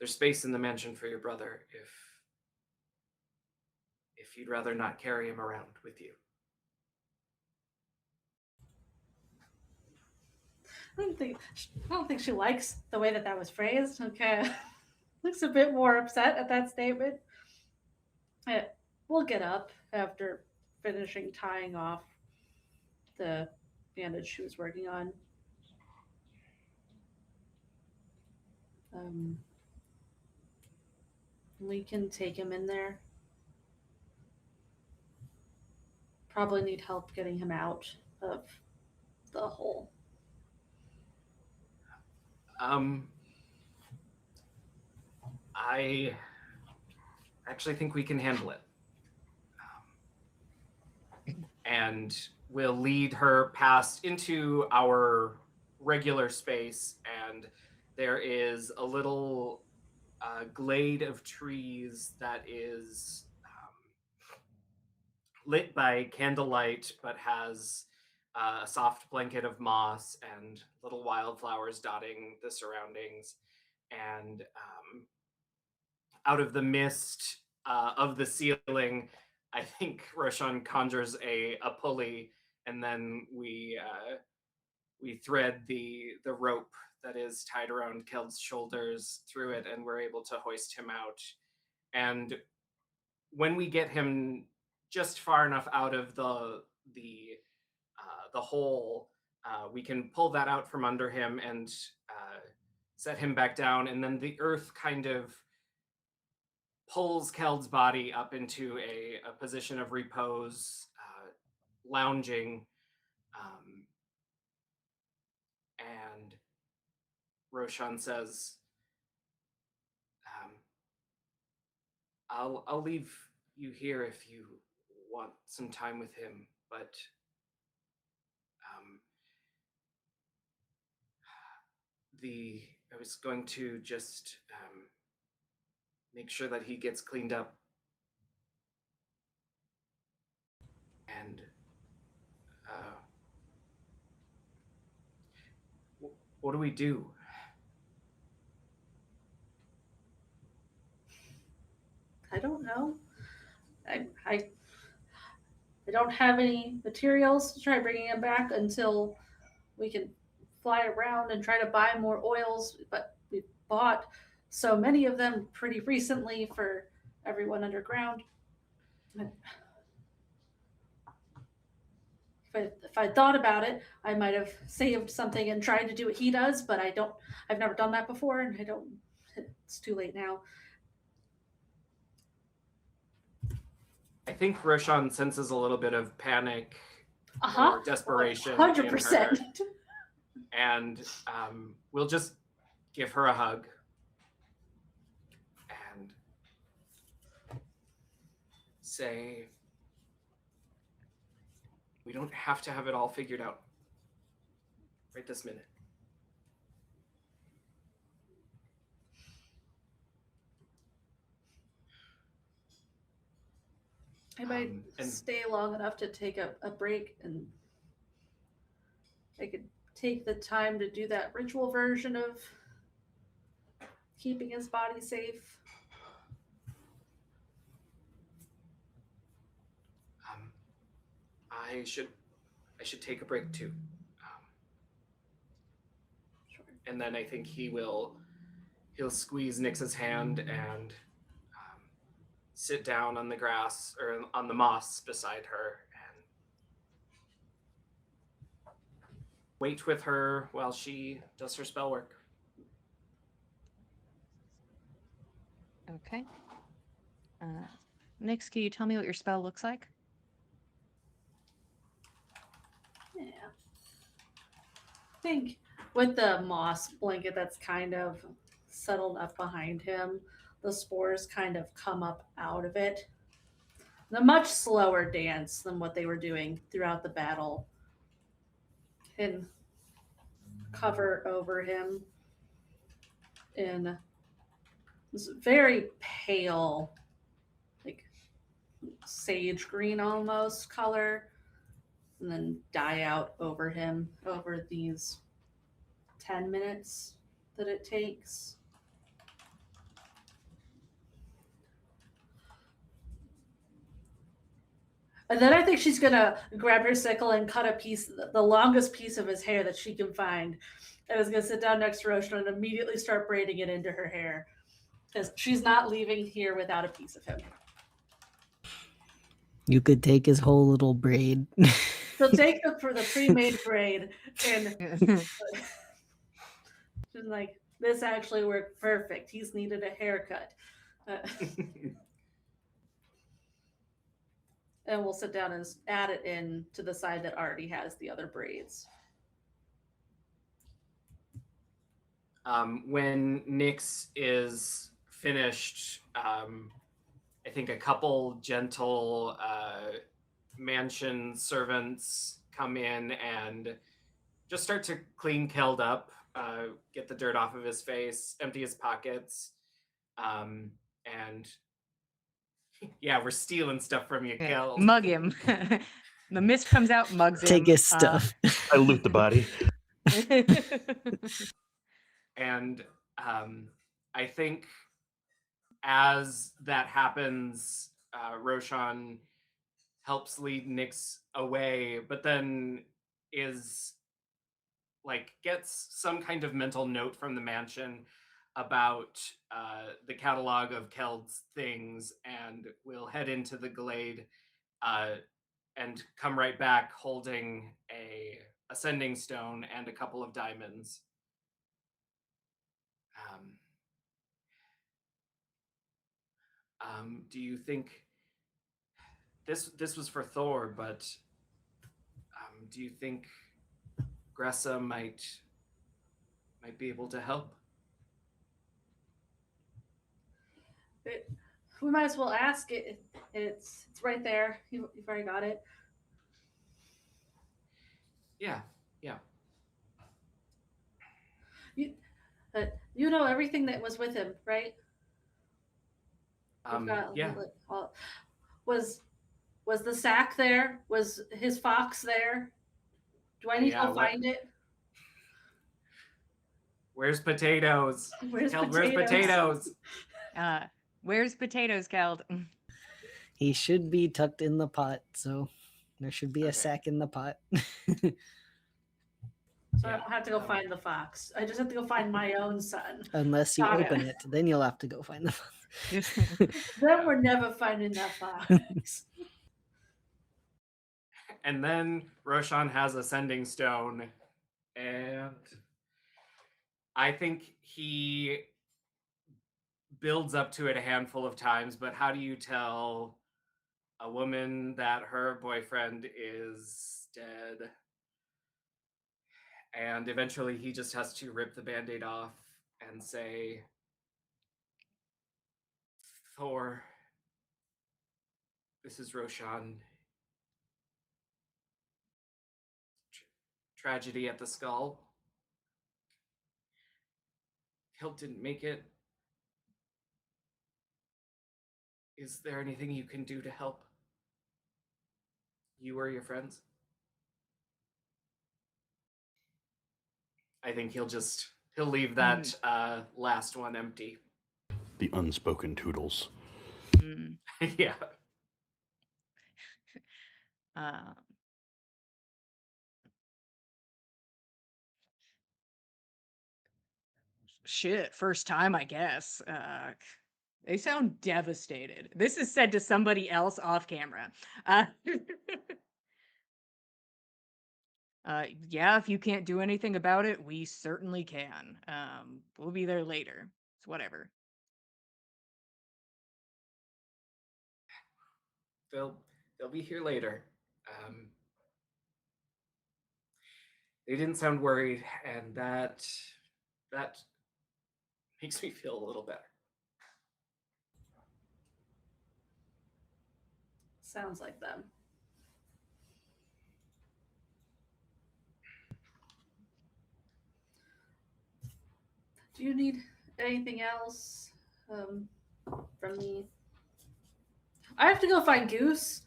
space in the mansion for your brother if you'd rather not carry him around with you. I don't think she likes the way that was phrased. Okay, looks a bit more upset at that statement. We'll get up after finishing tying off the bandage she was working on. We can take him in there. Probably need help getting him out of the hole. I actually think we can handle it. And we'll lead her past into our regular space, and there is a little glade of trees that is lit by candlelight, but has a soft blanket of moss and little wildflowers dotting the surroundings. And out of the mist of the ceiling, I think Roshan conjures a pulley, and then we thread the rope that is tied around Keld's shoulders through it, and we're able to hoist him out. And when we get him just far enough out of the hole, we can pull that out from under him and set him back down, and then the earth kind of pulls Keld's body up into a position of repose, lounging, and Roshan says, I'll leave you here if you want some time with him, but I was going to just make sure that he gets cleaned up. And what do we do? I don't know. I don't have any materials to try bringing him back until we can fly around and try to buy more oils. But we bought so many of them pretty recently for everyone underground. If I thought about it, I might have saved something and tried to do what he does, but I don't. I've never done that before, and I don't. It's too late now. I think Roshan senses a little bit of panic Uh-huh. or desperation. 100%. in her, and we'll just give her a hug and say, we don't have to have it all figured out right this minute. I might and stay long enough to take a break, and I could take the time to do that ritual version of keeping his body safe. I should take a break too. Sure. And then I think he'll squeeze Nix's hand and sit down on the grass or on the moss beside her and wait with her while she does her spell work. Okay. Nix, can you tell me what your spell looks like? Yeah. I think with the moss blanket that's kind of settled up behind him, the spores kind of come up out of it. A much slower dance than what they were doing throughout the battle. And cover over him in this very pale, like sage green almost color, and then die out over him over these 10 minutes that it takes. And then I think she's gonna grab her sickle and cut a piece, the longest piece of his hair that she can find, and is gonna sit down next to Roshan and immediately start braiding it into her hair, because she's not leaving here without a piece of him. You could take his whole little braid. So take the for the pre-made braid, and she's like, "This actually worked perfect. He's needed a haircut." And we'll sit down and add it in to the side that already has the other braids. When Nix is finished, I think a couple gentle mansion servants come in and just start to clean Keld up, get the dirt off of his face, empty his pockets, and yeah, we're stealing stuff from you, Yeah, Keld. mug him. The mist comes out, mugs him. Take his stuff. I loot the body. And I think as that happens, Roshan helps lead Nix away, but then is like gets some kind of mental note from the mansion about the catalog of Keld's things, and will head into the glade and come right back holding a ascending stone and a couple of diamonds. Do you think this was for Thor, but do you think Gressa might be able to help? We might as well ask it. It's right there. You've already got it. Yeah. But you know everything that was with him, right? You've got Yeah. was the sack there? Was his fox there? Do I need to Yeah. go What? find it? Where's potatoes? Where's Keld, where's potatoes? potatoes? Where's potatoes, Keld? He should be tucked in the pot, so there should be a Okay. sack in the pot. So I don't have to go find the fox. I just have to go find my own son. Unless you Got open it. it, then you'll have to go find the fox. Then we're never finding that fox. And then Roshan has a sending stone, and I think he builds up to it a handful of times. But how do you tell a woman that her boyfriend is dead? And eventually he just has to rip the band-aid off and say, Thor, this is Roshan. Tragedy at the skull. Hilt didn't make it. Is there anything you can do to help? You or your friends? I think he'll leave that last one empty. The unspoken toodles. Mm. Yeah. Shit, first time, I guess. They sound devastated. This is said to somebody else off camera. Yeah, if you can't do anything about it, we certainly can. We'll be there later. It's whatever. They'll be here later. They didn't sound worried, and that makes me feel a little better. Sounds like them. Do you need anything else from me? I have to go find Goose.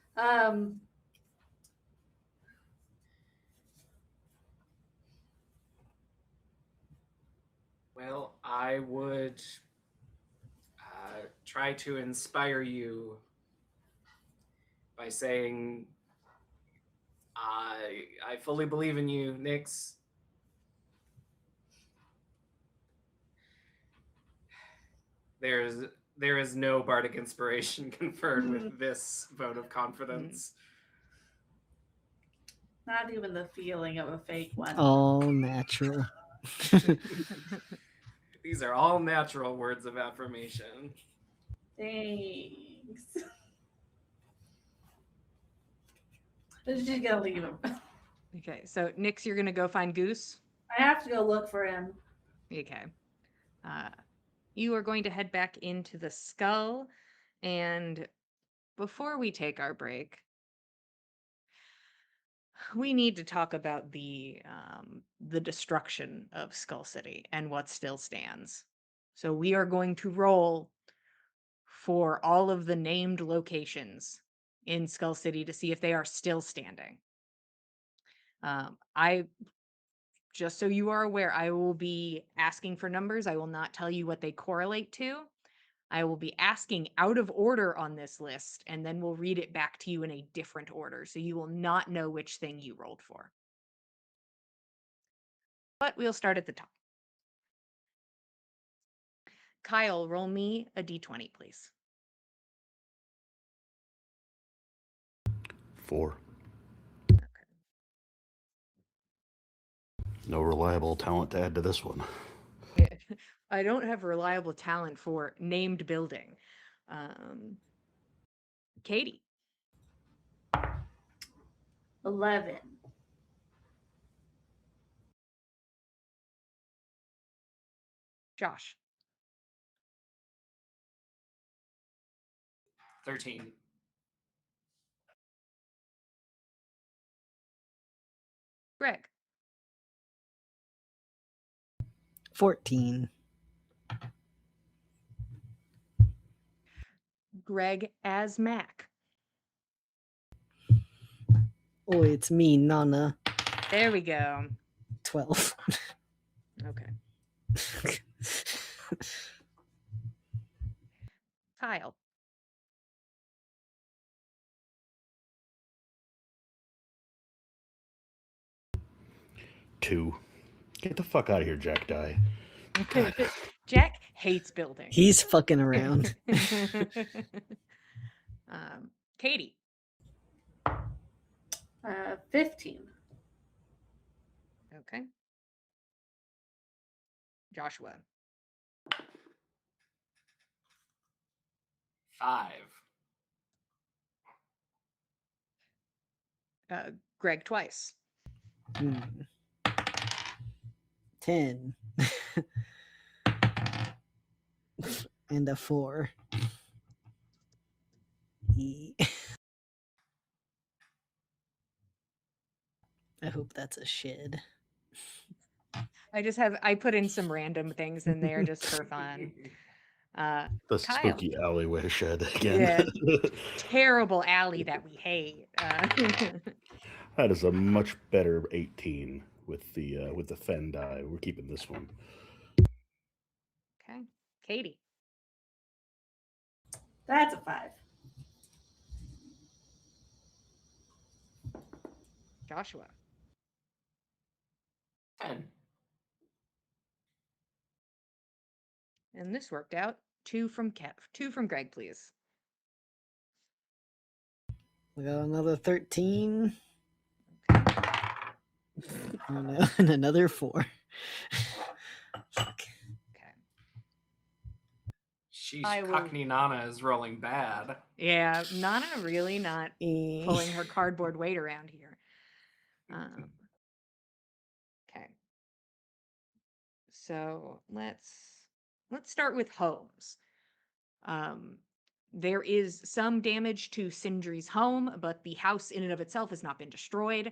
Well, I would try to inspire you by saying, I fully believe in you, Nyx. There is no bardic inspiration conferred with this vote of confidence. Not even the feeling of a fake one. All natural. These are all natural words of affirmation. Thanks. I'm just gonna leave him. Okay, so Nyx, you're gonna go find Goose. I have to go look for him. Okay. You are going to head back into the skull, and before we take our break, we need to talk about the destruction of Skull City and what still stands. So we are going to roll for all of the named locations in Skull City to see if they are still standing. Just so you are aware, I will be asking for numbers. I will not tell you what they correlate to. I will be asking out of order on this list, and then we'll read it back to you in a different order, so you will not know which thing you rolled for. But we'll start at the top. Kyle, roll me a d20, please. 4. No reliable talent to add to this one. I don't have reliable talent for named building. Katie. 11. Josh. 13. Greg. 14. Greg as Mac. Oh, it's me, Nana. There we go. 12. Okay. Kyle. Two. Get the fuck out of here, Jack Dye. God. Jack hates building. He's fucking around. Katie. 15. Okay. Joshua. 5. Greg twice. 10. And a 4. I hope that's a shed. I put in some random things in there just for fun. The Kyle. spooky alleyway shed again. Yeah. Terrible alley that we hate. That is a much better 18 with the Fen die. We're keeping this one. Okay. Katie. That's a 5. Joshua. 10. And this worked out. 2 from Kev. 2 from Greg, please. We got another 13. Oh no, and another 4. Fuck. Okay. Sheesh, I will- Cockney Nana is rolling bad. Yeah, Nana really not Eh. pulling her cardboard weight around here. Okay. So let's start with homes. There is some damage to Sindri's home, but the house in and of itself has not been destroyed.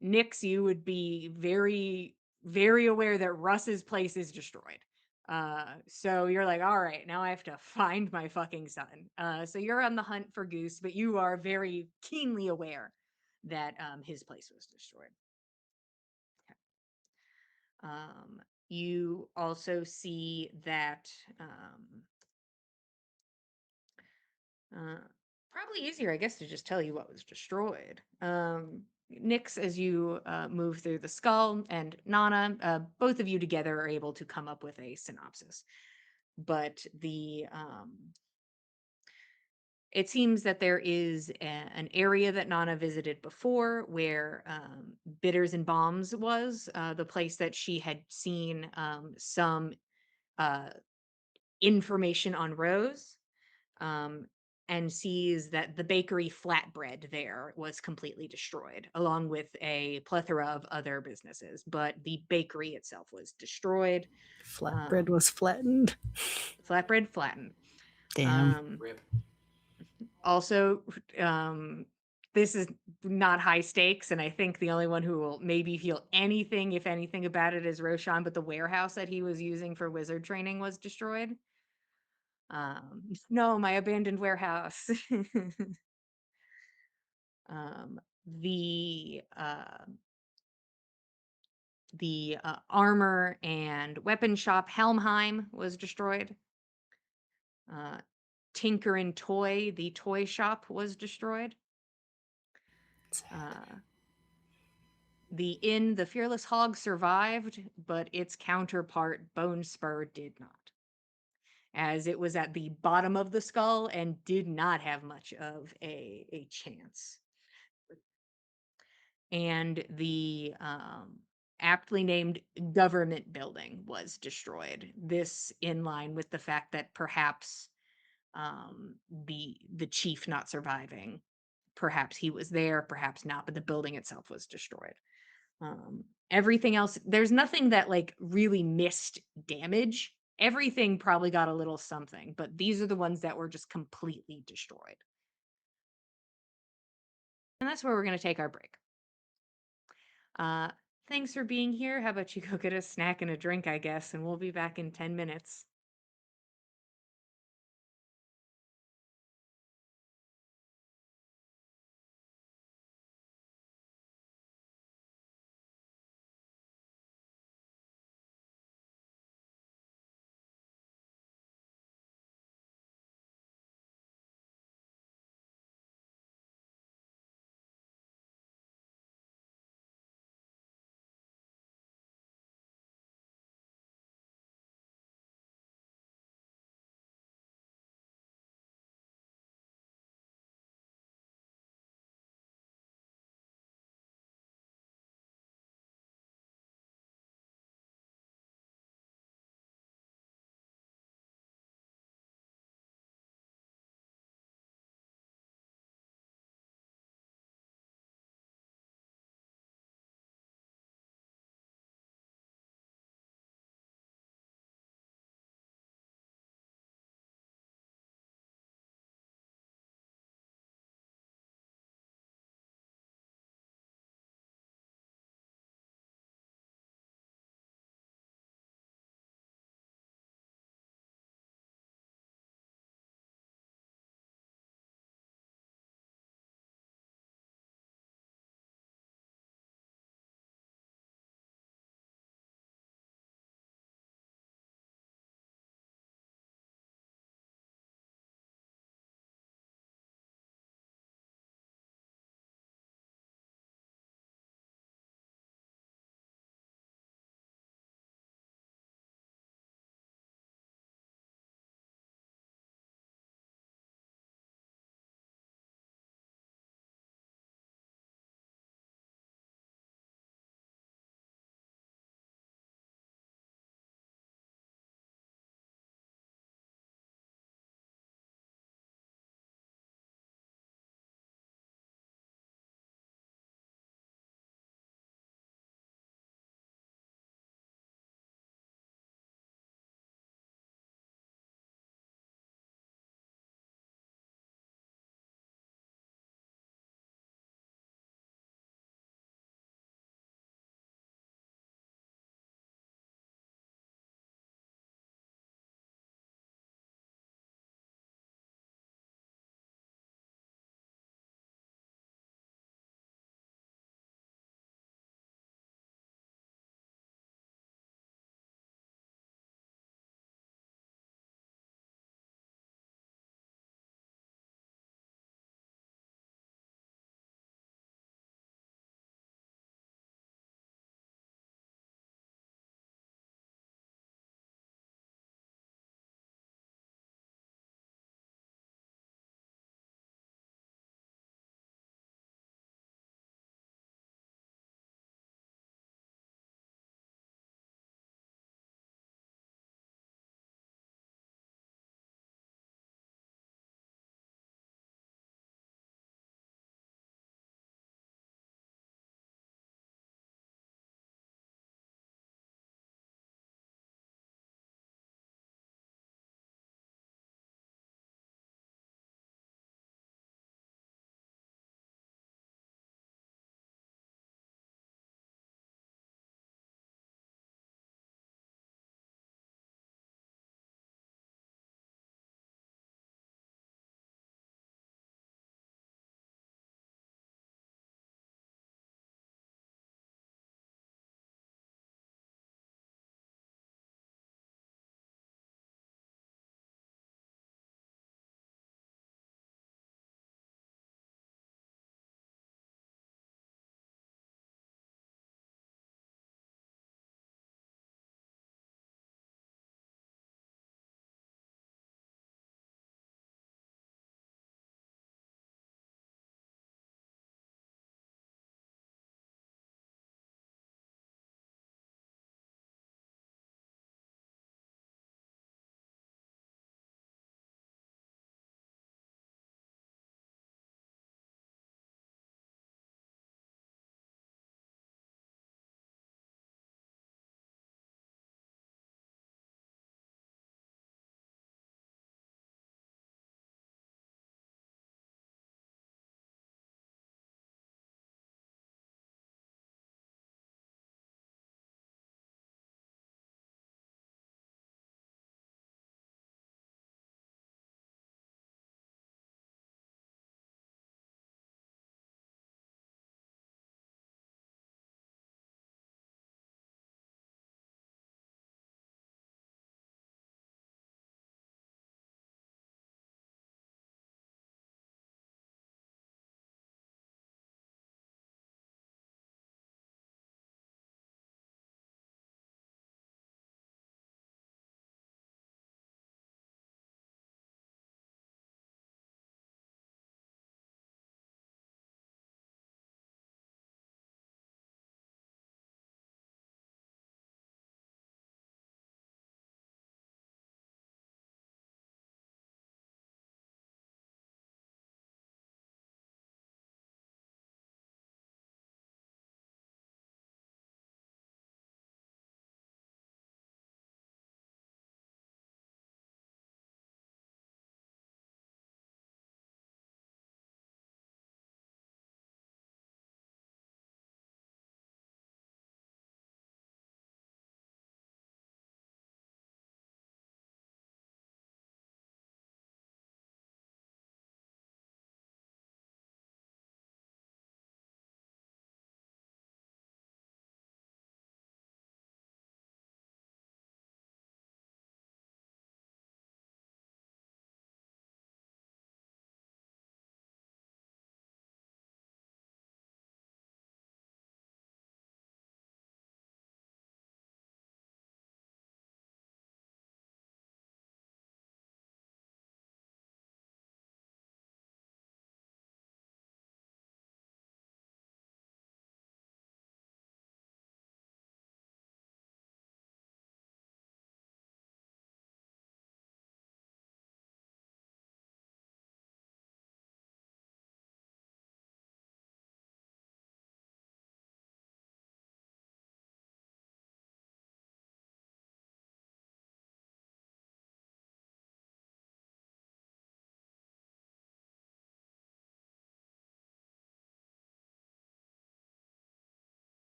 Nix, you would be very, very aware that Russ's place is destroyed. So you're like, all right, now I have to find my fucking son. So you're on the hunt for Goose, but you are very keenly aware that his place was destroyed. Okay. You also see that probably easier, I guess, to just tell you what was destroyed. Nix, as you move through the skull, and Nana, both of you together are able to come up with a synopsis. But it seems that there is an area that Nana visited before where Bitters and Bombs was, the place that she had seen some information on Rose. And sees that the bakery Flatbread there was completely destroyed, along with a plethora of other businesses. But the bakery itself was destroyed. Flatbread was flattened. Flatbread flattened. Damn. Rip. Also, this is not high stakes, and I think the only one who will maybe feel anything, if anything, about it is Roshan, but the warehouse that he was using for wizard training was destroyed. No, my abandoned warehouse. The armor and weapon shop Helmheim was destroyed. Tinker and Toy, the toy shop, was destroyed. The inn, the Fearless Hog, survived, but its counterpart, Bone Spur, did not, as it was at the bottom of the skull and did not have much of a chance. And the aptly named government building was destroyed. This in line with the fact that perhaps the chief not surviving, perhaps he was there, perhaps not, but the building itself was destroyed. Everything else, there's nothing that like really missed damage. Everything probably got a little something, but these are the ones that were just completely destroyed. And that's where we're going to take our break. Thanks for being here. How about you go get a snack and a drink, I guess, and we'll be back in 10 minutes.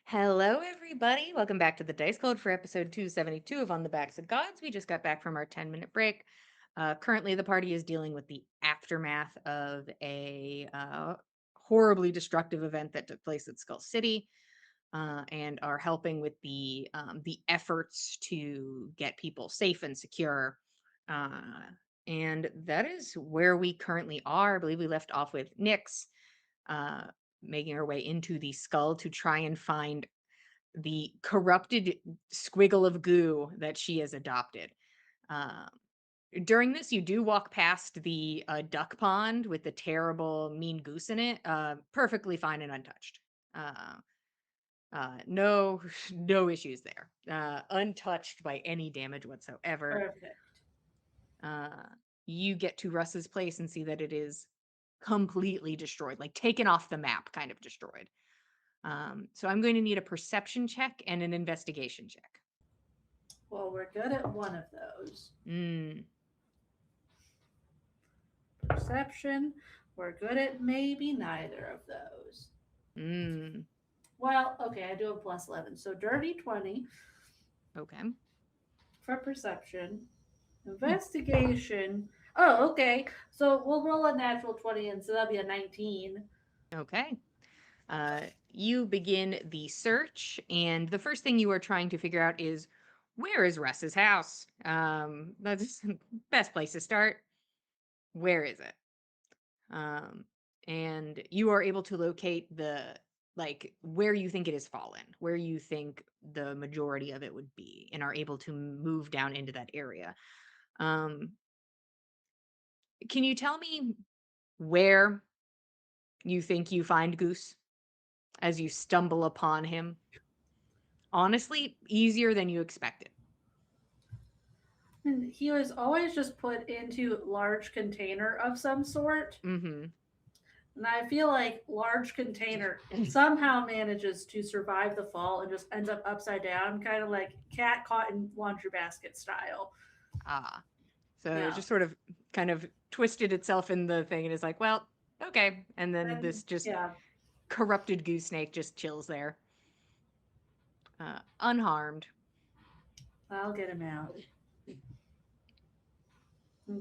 Hello, everybody. Welcome back to the Dice Code for episode 272 of On the Backs of Gods. We just got back from our 10-minute break. Currently, the party is dealing with the aftermath of a horribly destructive event that took place at Skull City, and are helping with the efforts to get people safe and secure. And that is where we currently are. I believe we left off with Nyx making her way into the skull to try and find the corrupted squiggle of goo that she has adopted. Um, During this, you do walk past the duck pond with the terrible mean goose in it, perfectly fine and untouched. No, no issues there. Untouched by any damage whatsoever. Perfect. You get to Russ's place and see that it is completely destroyed, like taken off the map, kind of destroyed. So I'm going to need a perception check and an investigation check. Well, we're good at one of those. Perception. We're good at maybe neither of those. Well, okay, I do a plus 11. So dirty 20 Okay. for perception. Investigation. Oh, okay. So we'll roll a natural 20, and so that'll be a 19. Okay. You begin the search, and the first thing you are trying to figure out is, where is Russ's house? That's the best place to start. Where is it? And you are able to locate where you think it has fallen, where you think the majority of it would be, and are able to move down into that area. Can you tell me where you think you find Goose as you stumble upon him? Honestly, easier than you expected. And he was always just put into large container of some sort. Mm-hmm. And I feel like large container somehow manages to survive the fall and just ends up upside down, kind of like cat caught in laundry basket style. So Yeah. it just sort of kind of twisted itself in the thing and is like, well, okay. And then this just corrupted goose snake just chills there. Unharmed. I'll get him out. He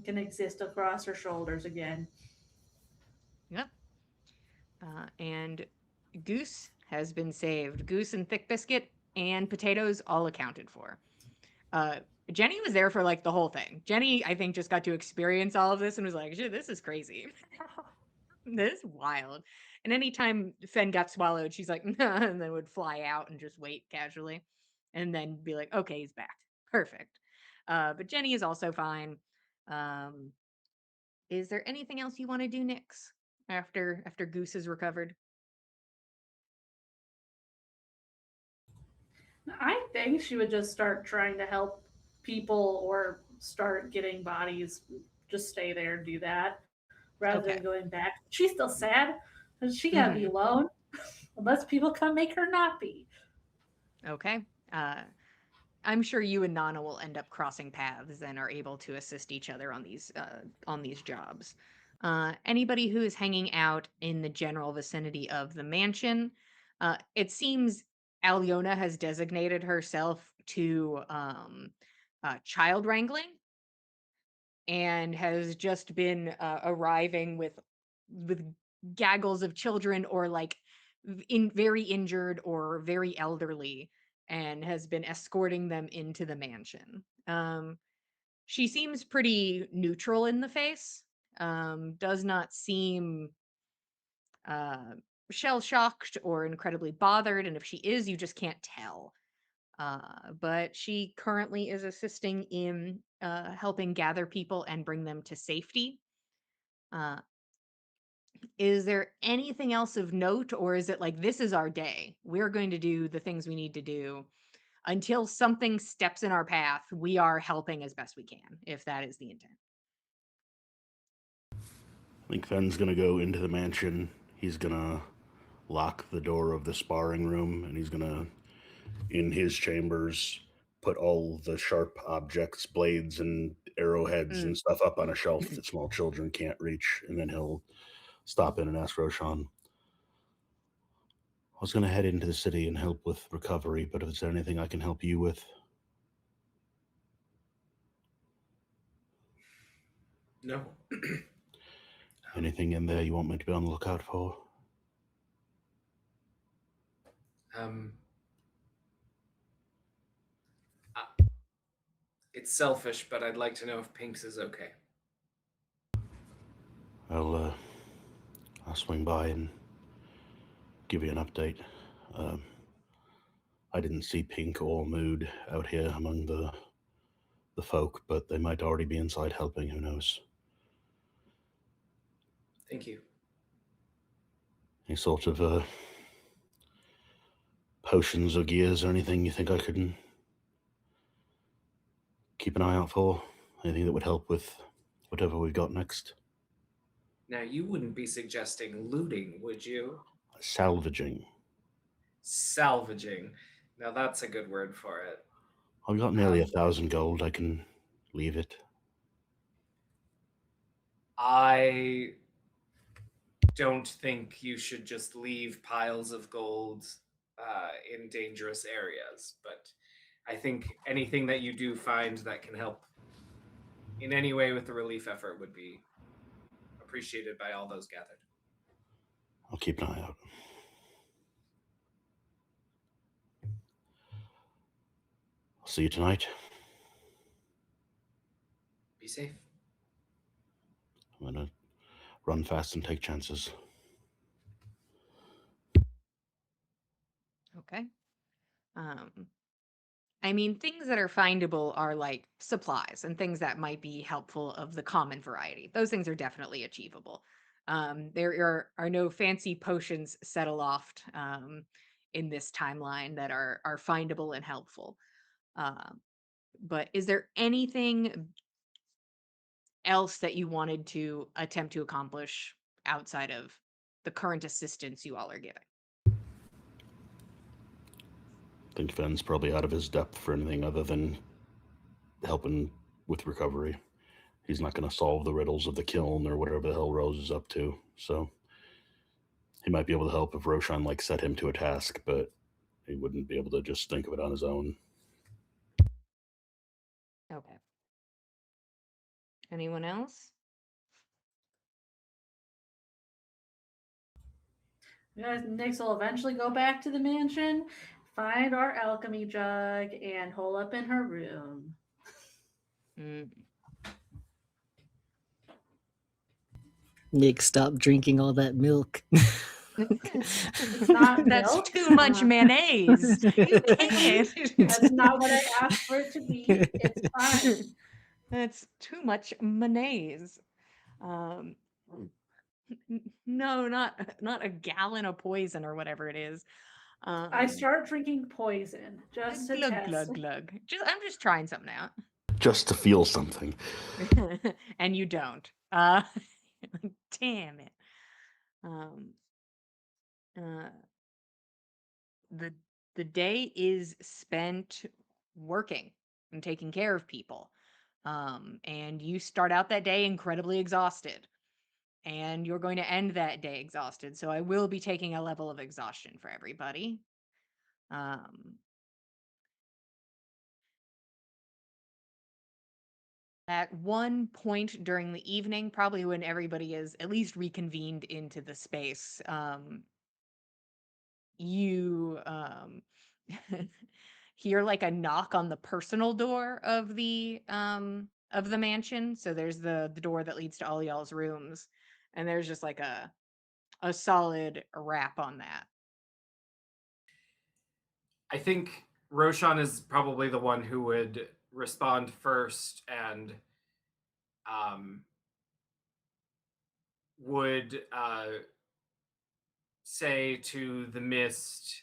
can exist across her shoulders again. Yep. And Goose has been saved. Goose and Thick Biscuit and Potatoes all accounted for. Jenny was there for like the whole thing. Jenny, I think, just got to experience all of this and was like, shit, this is crazy. This is wild. And anytime Fen got swallowed, she's like, nah, and then would fly out and just wait casually. And then be like, okay, he's back. Perfect. But Jenny is also fine. Is there anything else you want to do, Nyx, after Goose is recovered? I think she would just start trying to help people or start getting bodies. Just stay there and do that rather than going back. She's still sad because she gotta be alone unless people come make her not be. Okay. I'm sure you and Nana will end up crossing paths and are able to assist each other on these jobs. Anybody who is hanging out in the general vicinity of the mansion, it seems Aliona has designated herself to child wrangling and has just been arriving with gaggles of children or like very injured or very elderly, and has been escorting them into the mansion. She seems pretty neutral in the face, does not seem shell-shocked or incredibly bothered, and if she is, you just can't tell. But she currently is assisting in helping gather people and bring them to safety. Is there anything else of note, or is it like, this is our day? We're going to do the things we need to do. Until something steps in our path, we are helping as best we can, if that is the intent. I think Fen's going to go into the mansion. He's going to lock the door of the sparring room, and he's going to, in his chambers, put all the sharp objects, blades and arrowheads and stuff up on a shelf that small children can't reach. And then he'll stop in and ask Roshan, I was going to head into the city and help with recovery, but if there's anything I can help you with, No. anything in there you want me to be on the lookout for? Um, it's selfish, but I'd like to know if Pinks is okay. I'll swing by and give you an update. I didn't see Pink or Mood out here among the folk, but they might already be inside helping. Who knows? Thank you. Any sort of potions or gears or anything you think I could keep an eye out for? Anything that would help with whatever we've got next? Now, you wouldn't be suggesting looting, would you? Salvaging. Salvaging. Now, that's a good word for it. I've got nearly 1,000 gold. I can leave it. I don't think you should just leave piles of gold in dangerous areas, but I think anything that you do find that can help in any way with the relief effort would be appreciated by all those gathered. I'll keep an eye out. I'll see you tonight. Be safe. I'm gonna run fast and take chances. Okay. I mean, things that are findable are like supplies and things that might be helpful of the common variety. Those things are definitely achievable. There are no fancy potions set aloft in this timeline that are findable and helpful. But is there anything else that you wanted to attempt to accomplish outside of the current assistance you all are giving? I think Fenn's probably out of his depth for anything other than helping with recovery. He's not going to solve the riddles of the kiln or whatever the hell Rose is up to. So he might be able to help if Roshan set him to a task, but he wouldn't be able to just think of it on his own. Okay. Anyone else? Nyx will eventually go back to the mansion, find our alchemy jug, and hole up in her room. Nick, stop drinking all that milk. It's not That's milk. too much mayonnaise. You can't. That's not what I asked for it to be. It's fine. That's too much mayonnaise. No, not a gallon of poison or whatever it is. I start drinking poison just to glug test. glug glug. I'm just trying something out. Just to feel something. And you don't. Damn it. The day is spent working and taking care of people. And you start out that day incredibly exhausted. And you're going to end that day exhausted. So I will be taking a level of exhaustion for everybody. At one point during the evening, probably when everybody is at least reconvened into the space, you hear like a knock on the personal door of the mansion. So there's the door that leads to all y'all's rooms, and there's just like a solid rap on that. I think Roshan is probably the one who would respond first and would say to the mist,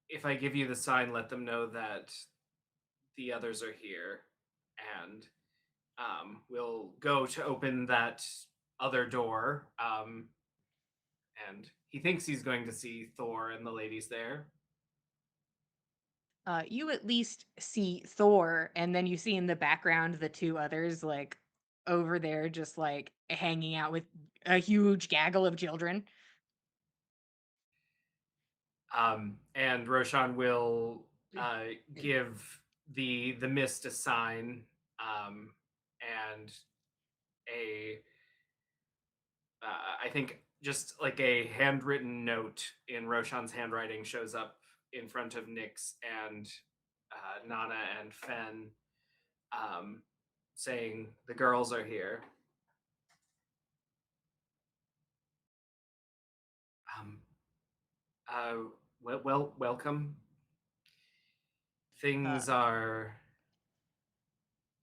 if I give you the sign, let them know that the others are here, and we'll go to open that other door, and he thinks he's going to see Thor and the ladies there. You at least see Thor, and then you see in the background the two others like over there just like hanging out with a huge gaggle of children. And Roshan will give the mist a sign, and a I think just like a handwritten note in Roshan's handwriting shows up in front of Nyx and Nana and Fen, um, saying the girls are here. Um, welcome. Things are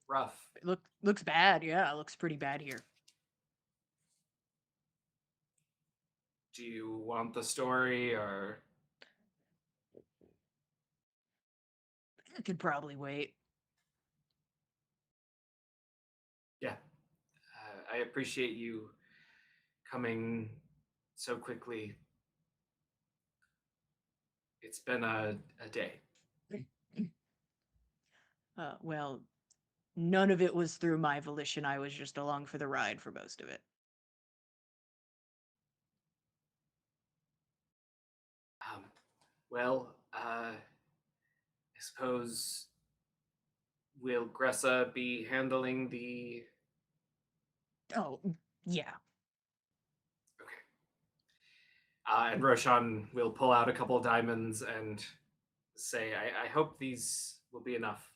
rough. Looks bad. Yeah, it looks pretty bad here. Do you want the story or? I could probably wait. Yeah, I appreciate you coming so quickly. It's been a day. Well, none of it was through my volition. I was just along for the ride for most of it. Well, I suppose will Gressa be handling the? Oh, yeah. Okay. And Roshan will pull out a couple diamonds and say, I hope these will be enough.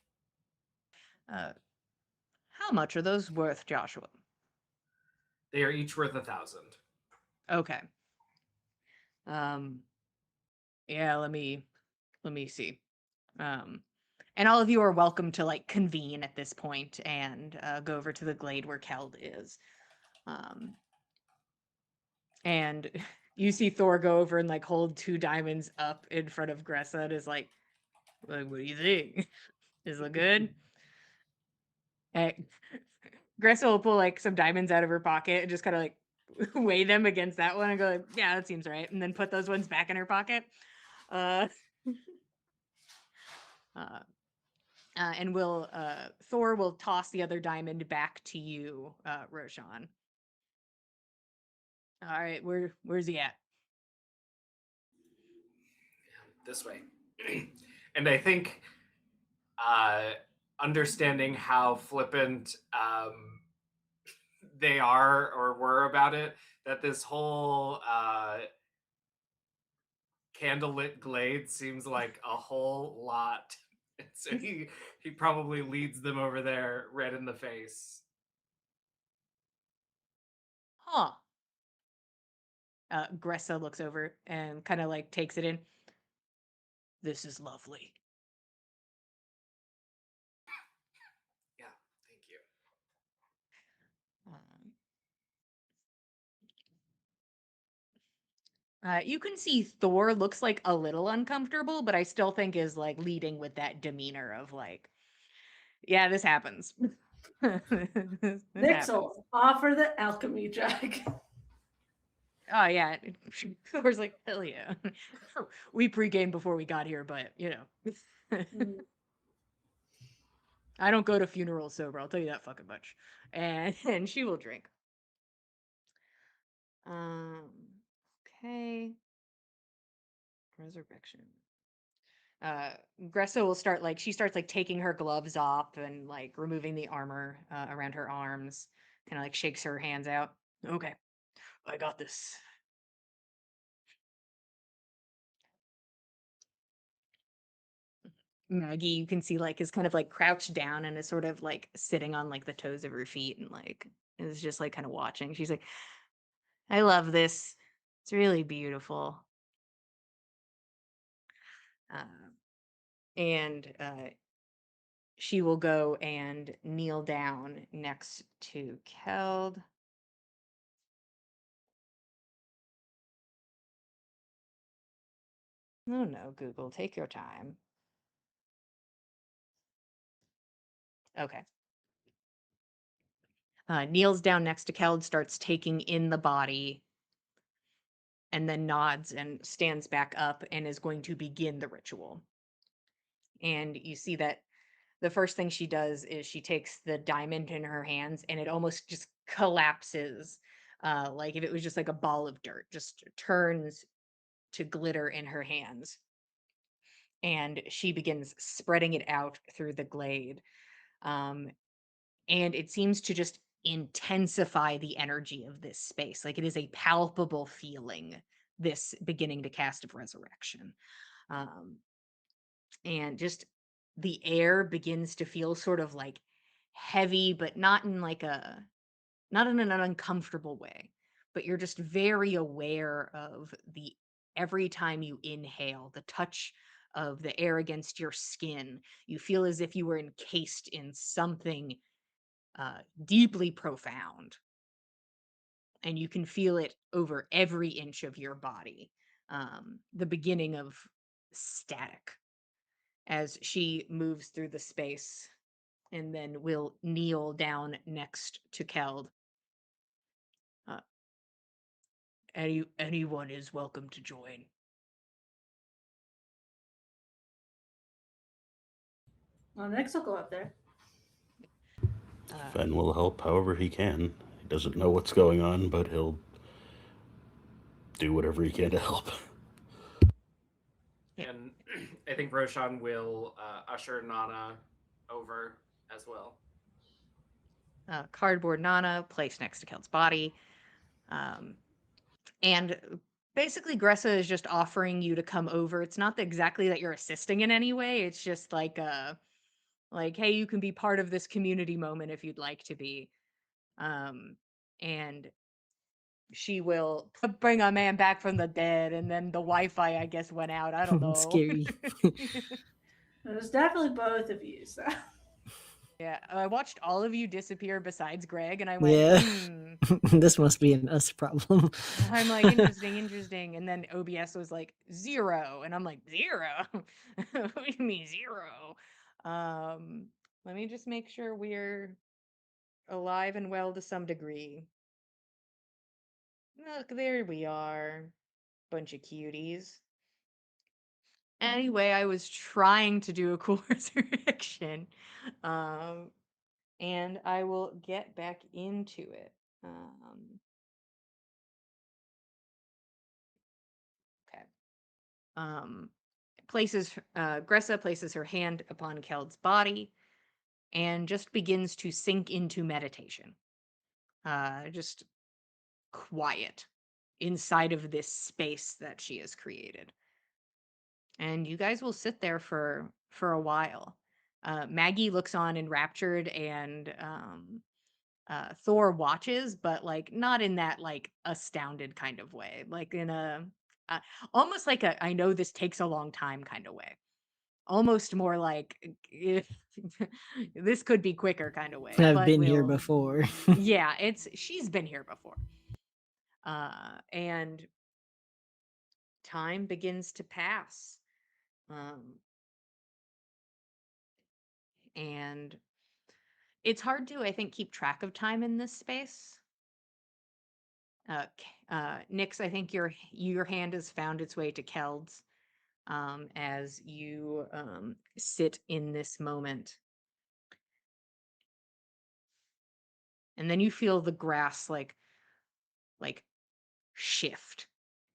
How much are those worth, Joshua? They are each worth 1,000. Okay. Yeah, let me see. And all of you are welcome to like convene at this point and go over to the glade where Keld is. And you see Thor go over and like hold 2 diamonds up in front of Gressa and is like, what do you think? Does it look good? Hey, Gressa will pull like some diamonds out of her pocket and just kind of like weigh them against that one and go like, yeah, that seems right. And then put those ones back in her pocket. Uh, and Thor will toss the other diamond back to you, Roshan. All right, where's he at? This way. And I think understanding how flippant they are or were about it, that this whole candlelit glade seems like a whole lot. And so he probably leads them over there red in the face. Huh. Gressa looks over and kind of like takes it in. This is lovely. Yeah, thank you. You can see Thor looks like a little uncomfortable, but I still think is like leading with that demeanor of like, yeah, this happens. This Nyx happens. will offer the alchemy jug. Oh yeah, Thor's like, hell yeah. We pre-gamed before we got here, but you know, Mm. I don't go to funerals sober. I'll tell you that fucking much. And she will drink. Okay. Resurrection. Gressa will start like she starts like taking her gloves off and like removing the armor around her arms. Kind of like shakes her hands out. Okay, I got this. Maggie, you can see like is kind of like crouched down and is sort of like sitting on like the toes of her feet and like is just like kind of watching. She's like, I love this. It's really beautiful. And she will go and kneel down next to Keld. Oh no, Google, take your time. Okay. Kneels down next to Keld, starts taking in the body, and then nods and stands back up and is going to begin the ritual. And you see that the first thing she does is she takes the diamond in her hands and it almost just collapses. Like if it was just like a ball of dirt, just turns to glitter in her hands. And she begins spreading it out through the glade. Um, and it seems to just intensify the energy of this space. Like it is a palpable feeling, this beginning to cast of resurrection. Um, and just the air begins to feel sort of like heavy, but not in like a not in an uncomfortable way, but you're just very aware of the every time you inhale, the touch of the air against your skin. You feel as if you were encased in something deeply profound, and you can feel it over every inch of your body. The beginning of static as she moves through the space and then will kneel down next to Keld. Uh, anyone is welcome to join. Well, Nyx will go up there. Fen will help however he can. He doesn't know what's going on, but he'll do whatever he can to help. Yeah. And I think Roshan will usher Nana over as well. Cardboard Nana placed next to Keld's body. And basically, Gressa is just offering you to come over. It's not exactly that you're assisting in any way. It's just like, hey, you can be part of this community moment if you'd like to be. And she will bring a man back from the dead, and then the Wi-Fi, I guess, went out. I don't know. Scary. It was definitely both of you. So. Yeah, I watched all of you disappear besides Greg, and I went, Yeah. This must be an us problem. I'm like, interesting. And then OBS was like 0, and I'm like, 0? What do you mean 0? Let me just make sure we're alive and well to some degree. Look, there we are. Bunch of cuties. Anyway, I was trying to do a cool resurrection. And I will get back into it. Okay. Gressa places her hand upon Keld's body and just begins to sink into meditation. Just quiet inside of this space that she has created. And you guys will sit there for a while. Maggie looks on enraptured, and Thor watches, but like not in that like astounded kind of way, like in a almost like a I know this takes a long time kind of way. Almost more like if this could be quicker kind of way. I've But been here we'll before. yeah, she's been here before. And time begins to pass. Um and it's hard to, I think, keep track of time in this space. Nyx, I think your hand has found its way to Keld's as you sit in this moment. And then you feel the grass like shift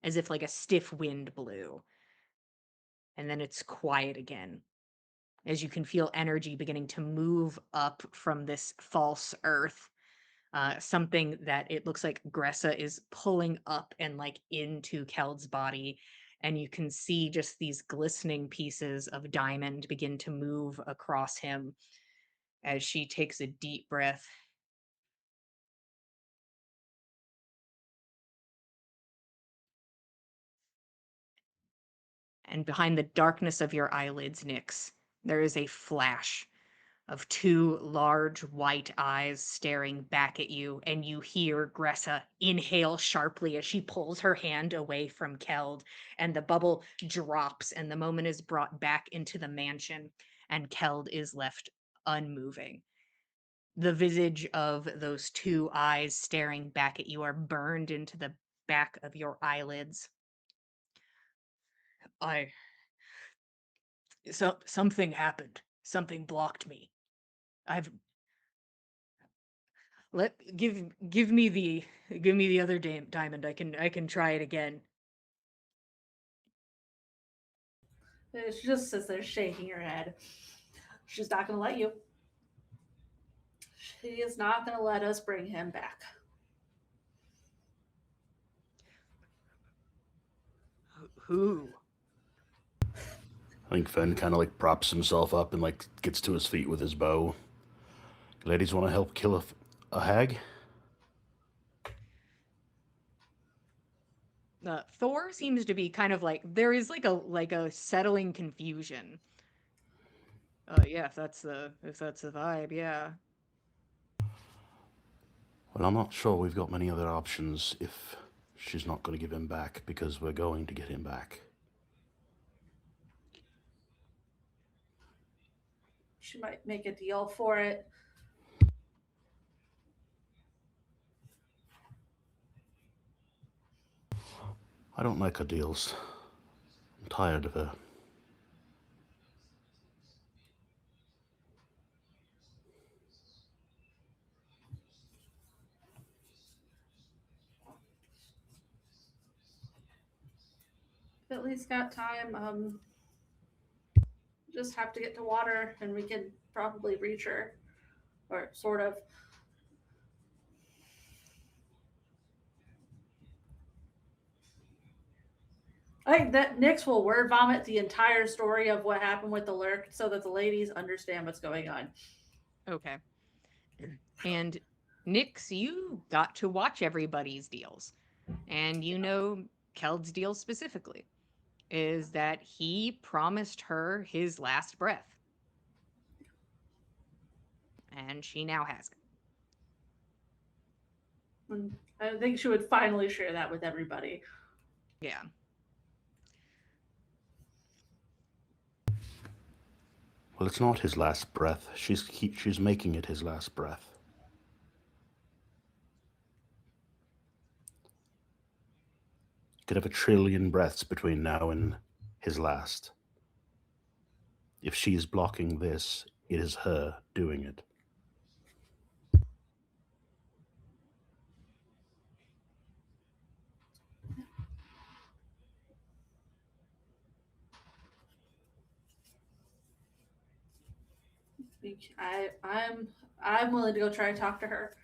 as if like a stiff wind blew. And then it's quiet again as you can feel energy beginning to move up from this false earth. Something that it looks like Gressa is pulling up and like into Keld's body. And you can see just these glistening pieces of diamond begin to move across him as she takes a deep breath. And behind the darkness of your eyelids, Nyx, there is a flash of 2 large white eyes staring back at you, and you hear Gressa inhale sharply as she pulls her hand away from Keld, and the bubble drops, and the moment is brought back into the mansion, and Keld is left unmoving. The visage of those 2 eyes staring back at you are burned into the back of your eyelids. Something happened. Something blocked me. I've give me the other diamond. I can try it again. She just sits there shaking her head. She's not going to let you. She is not going to let us bring him back. Who? I think Fen kind of like props himself up and like gets to his feet with his bow. Ladies want to help kill a hag? Thor seems to be kind of like there is like a settling confusion. Yeah, if that's the vibe, yeah. Well, I'm not sure we've got many other options if she's not going to give him back, because we're going to get him back. She might make a deal for it. I don't like her deals. I'm tired of her. At least got time. Just have to get to water and we can probably reach her. Or sort of. I think that Nyx will word vomit the entire story of what happened with the lurk so that the ladies understand what's going on. Okay. And Nyx, you got to watch everybody's deals. And you know Keld's deal specifically is that he promised her his last breath. And she now has it. And I think she would finally share that with everybody. Yeah. Well, it's not his last breath. She's making it his last breath. Could have 1 trillion breaths between now and his last. If she is blocking this, it is her doing it. I'm willing to go try to talk to her.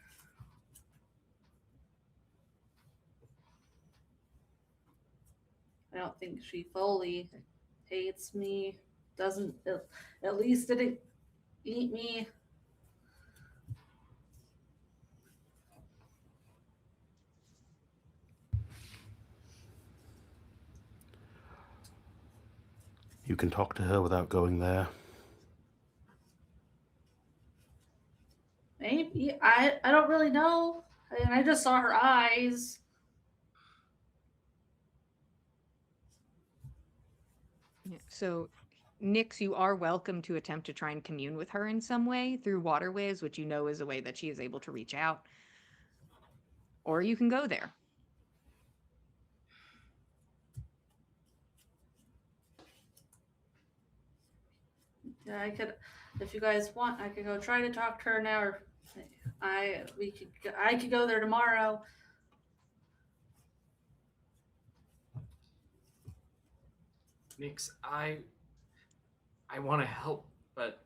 I don't think she fully hates me. Doesn't at least didn't eat me. You can talk to her without going there. Maybe I don't really know. I mean, I just saw her eyes. Yeah. So, Nyx, you are welcome to attempt to try and commune with her in some way through waterways, which you know is a way that she is able to reach out. Or you can go there. Yeah, I could, if you guys want, I could go try to talk to her now, or I could go there tomorrow. Nyx, I want to help, but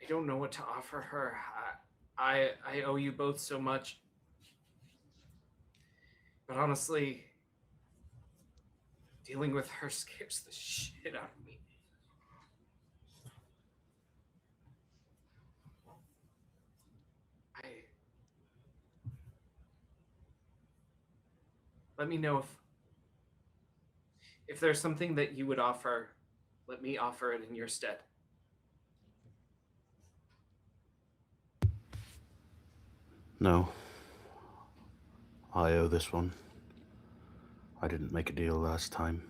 I don't know what to offer her. I owe you both so much. But honestly, dealing with her scares the shit out of me. Let me know if there's something that you would offer. Let me offer it in your stead. No. I owe this one. I didn't make a deal last time.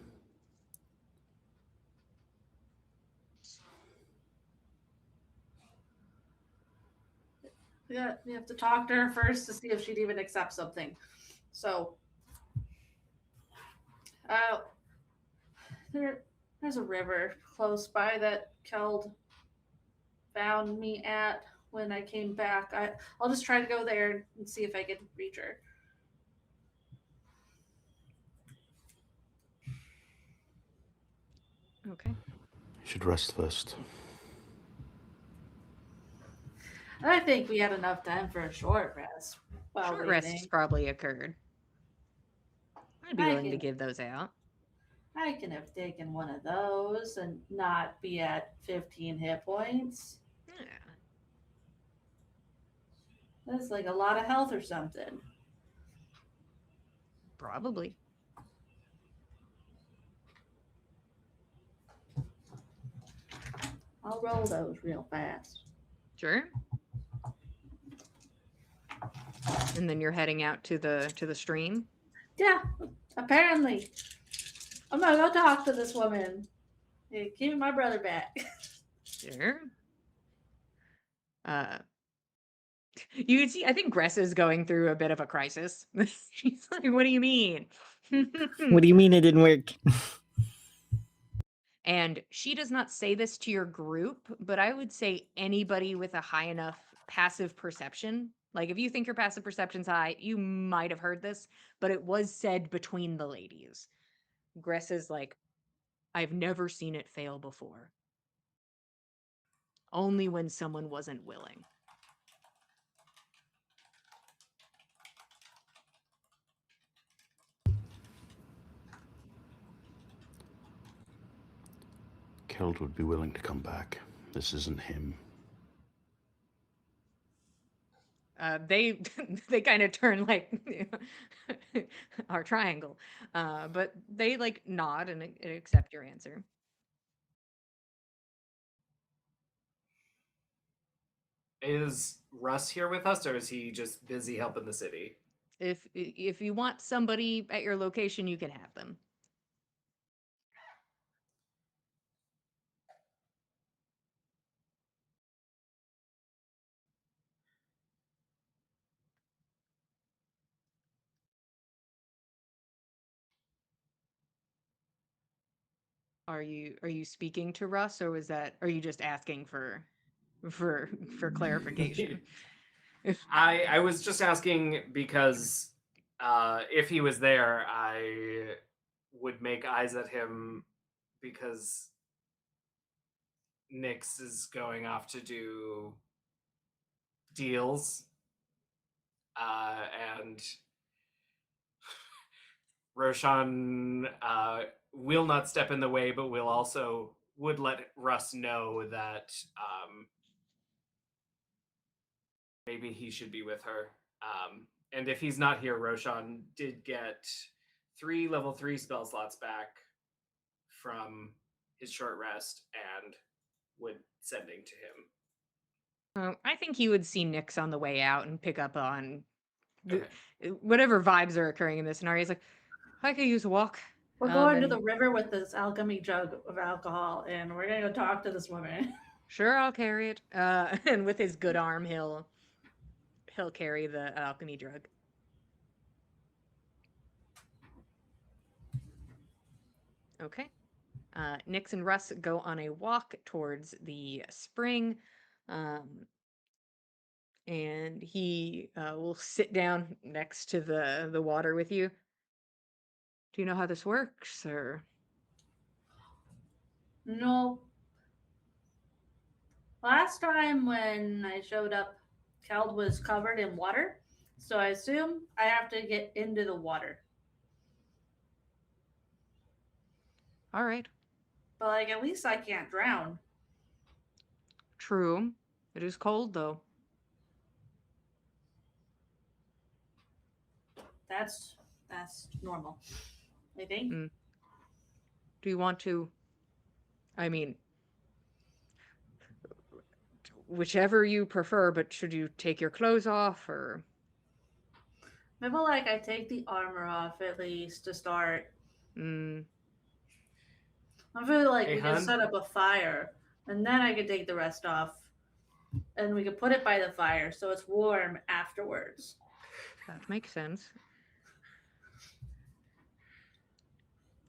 Yeah, we have to talk to her first to see if she'd even accept something. So, There's a river close by that Keld found me at when I came back. I'll just try to go there and see if I can reach her. Okay. You should rest first. I think we had enough time for a short rest while Short waiting. rests probably occurred. I'd be I willing to can- give those out. I can have taken one of those and not be at 15 hit points. Yeah. That's like a lot of health or something. Probably. I'll roll those real fast. Sure. And then you're heading out to the stream. Yeah, apparently. I'm gonna go talk to this woman. Hey, give my brother back. Sure. You can see, I think Gress is going through a bit of a crisis. She's like, "What do you mean?" What do you mean it didn't work? And she does not say this to your group, but I would say anybody with a high enough passive perception, like if you think your passive perception's high, you might have heard this, but it was said between the ladies. Gress is like, "I've never seen it fail before. Only when someone wasn't willing." Keld would be willing to come back. This isn't him. They they kind of turn like our triangle, but they like nod and accept your answer. Is Russ here with us, or is he just busy helping the city? If you want somebody at your location, you can have them. Are you speaking to Russ, or are you just asking for for clarification? I was just asking because if he was there, I would make eyes at him because Nyx is going off to do deals, and Roshan will not step in the way, but would let Russ know that maybe he should be with her. And if he's not here, Roshan did get 3 level 3 spell slots back from his short rest and would sending to him. I think you would see Nyx on the way out and pick up on Okay. whatever vibes are occurring in this scenario. He's like, "I could use a walk." We're going to and- the river with this alchemy jug of alcohol, and we're gonna go talk to this woman. Sure, I'll carry it. And with his good arm, he'll carry the alchemy drug. Okay. Nyx and Russ go on a walk towards the spring, and he will sit down next to the water with you. Do you know how this works, or? No. Last time when I showed up, Keld was covered in water, so I assume I have to get into the water. All right. But like, at least I can't drown. True. It is cold, though. That's normal, I think. Do you want to? I mean, whichever you prefer, but should you take your clothes off, or? Maybe like I take the armor off at least to start. Mm, I feel like Hey, we hun? could set up a fire, and then I could take the rest off, and we could put it by the fire so it's warm afterwards. that makes sense.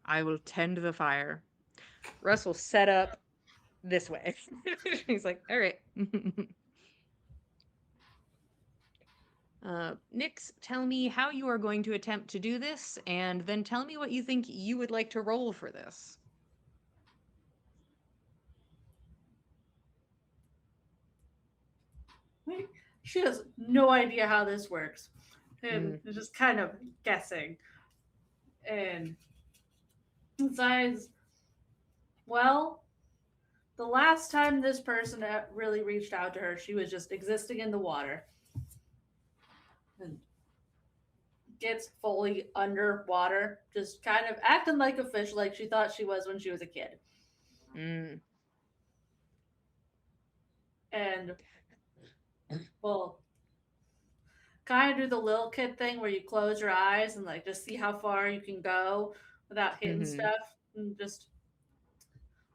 I will tend the fire. Russ will set up this way. He's like, all right. Nix, tell me how you are going to attempt to do this, and then tell me what you think you would like to roll for this. She has no idea how this works, and is just kind of guessing. And decides, well, the last time this person really reached out to her, she was just existing in the water and gets fully underwater, just kind of acting like a fish, like she thought she was when she was a kid. Mm. And well, kind of do the little kid thing where you close your eyes and like just see how far you can go without hitting Mhm. stuff, and just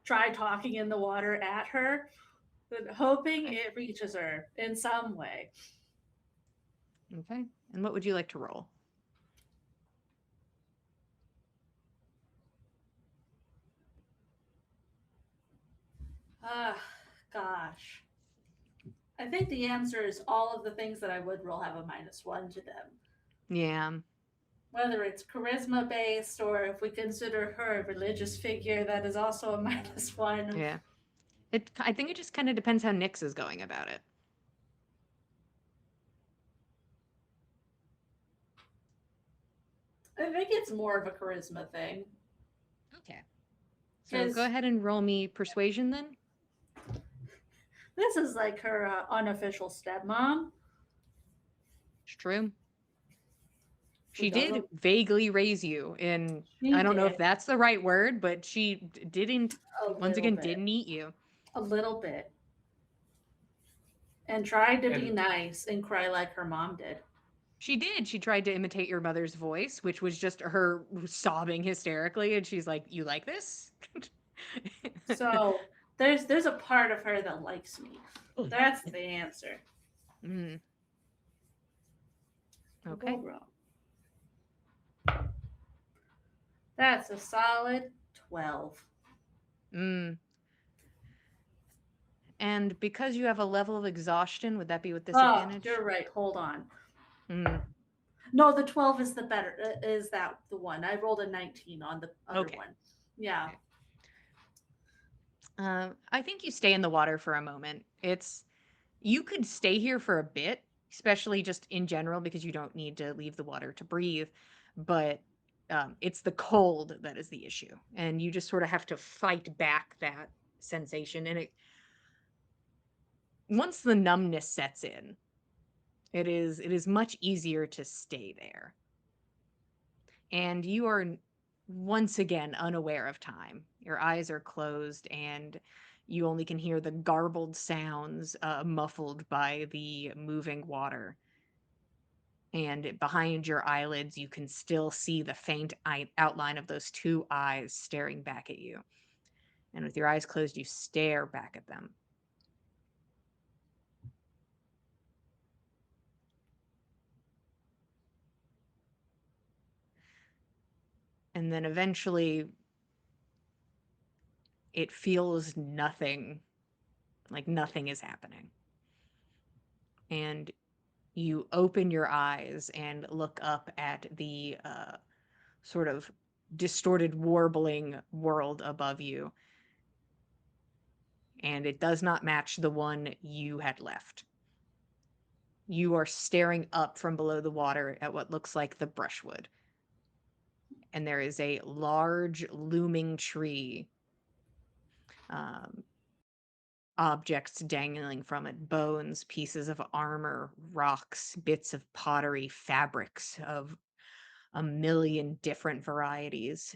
try talking in the water at her, but hoping it reaches her in some way. Okay. And what would you like to roll? Ah, gosh. I think the answer is all of the things that I would roll have a -1 to them. Yeah. Whether it's charisma based or if we consider her a religious figure, that is also a -1. Yeah. I think it just kind of depends how Nix is going about it. I think it's more of a charisma thing. Okay. So go 'Cause- ahead and roll me persuasion then. This is like her unofficial stepmom. It's true. She Who did doesn't- vaguely raise you in, She I don't know if did, that's the right word, but she didn't, a once little again, bit. didn't eat you. A little bit. And tried to be And- nice and cry like her mom did. She did. She tried to imitate your mother's voice, which was just her sobbing hysterically. And she's like, "You like this?" So there's a part of her that likes me. That's the answer. Mm. Could Okay. go wrong. That's a solid 12. Mm. And because you have a level of exhaustion, would that be with Oh, disadvantage? you're right. Hold on. Mm. No, the 12 is the better. Is that the one? I rolled a 19 on the other Okay. one. Yeah. Okay. I think you stay in the water for a moment. You could stay here for a bit, especially just in general, because you don't need to leave the water to breathe. But it's the cold that is the issue, and you just sort of have to fight back that sensation. And once the numbness sets in, it is much easier to stay there. And you are once again unaware of time. Your eyes are closed, and you only can hear the garbled sounds muffled by the moving water. And behind your eyelids, you can still see the faint outline of those two eyes staring back at you. And with your eyes closed, you stare back at them. And then eventually, it feels nothing, like nothing is happening. And you open your eyes and look up at the sort of distorted, warbling world above you. And it does not match the one you had left. You are staring up from below the water at what looks like the brushwood. And there is a large looming tree. Objects dangling from it, bones, pieces of armor, rocks, bits of pottery, fabrics of a million different varieties.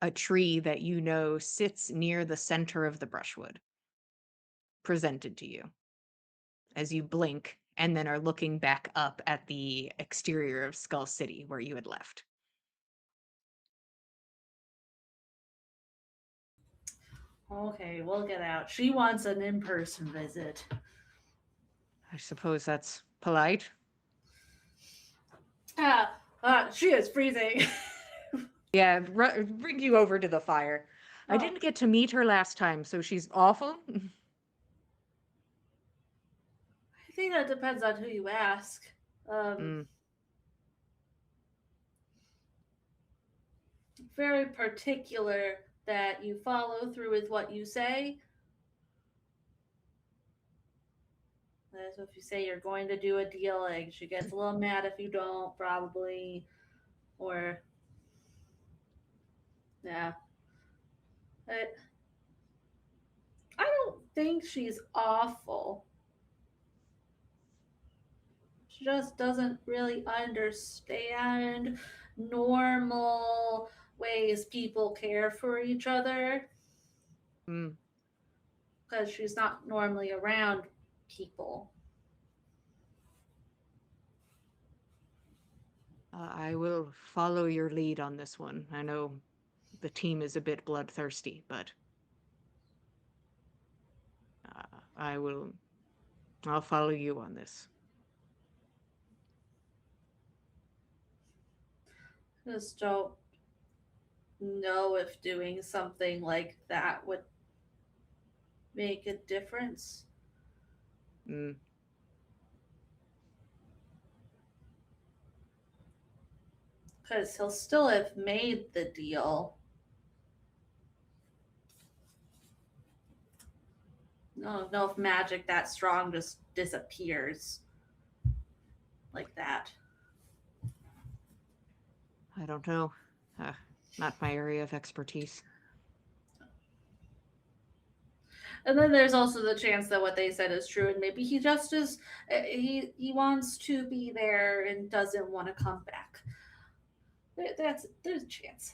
A tree that you know sits near the center of the brushwood, presented to you as you blink and then are looking back up at the exterior of Skull City where you had left. Okay, we'll get out. She wants an in-person visit. I suppose that's polite. She is freezing. Yeah, bring you over to the fire. I didn't get to meet her last time, so she's awful. I think that depends on who you ask. Mm, Very particular that you follow through with what you say. So if you say you're going to do a deal, like she gets a little mad if you don't, probably. Or yeah. But I don't think she's awful. She just doesn't really understand normal ways people care for each other mm. because she's not normally around people. I will follow your lead on this one. I know the team is a bit bloodthirsty, but I'll follow you on this. Just don't know if doing something like that would make a difference. Mm. Because he'll still have made the deal. I don't know if magic that strong just disappears like that. I don't know. Not my area of expertise. And then there's also the chance that what they said is true, and maybe he just is he wants to be there and doesn't want to come back. There's a chance.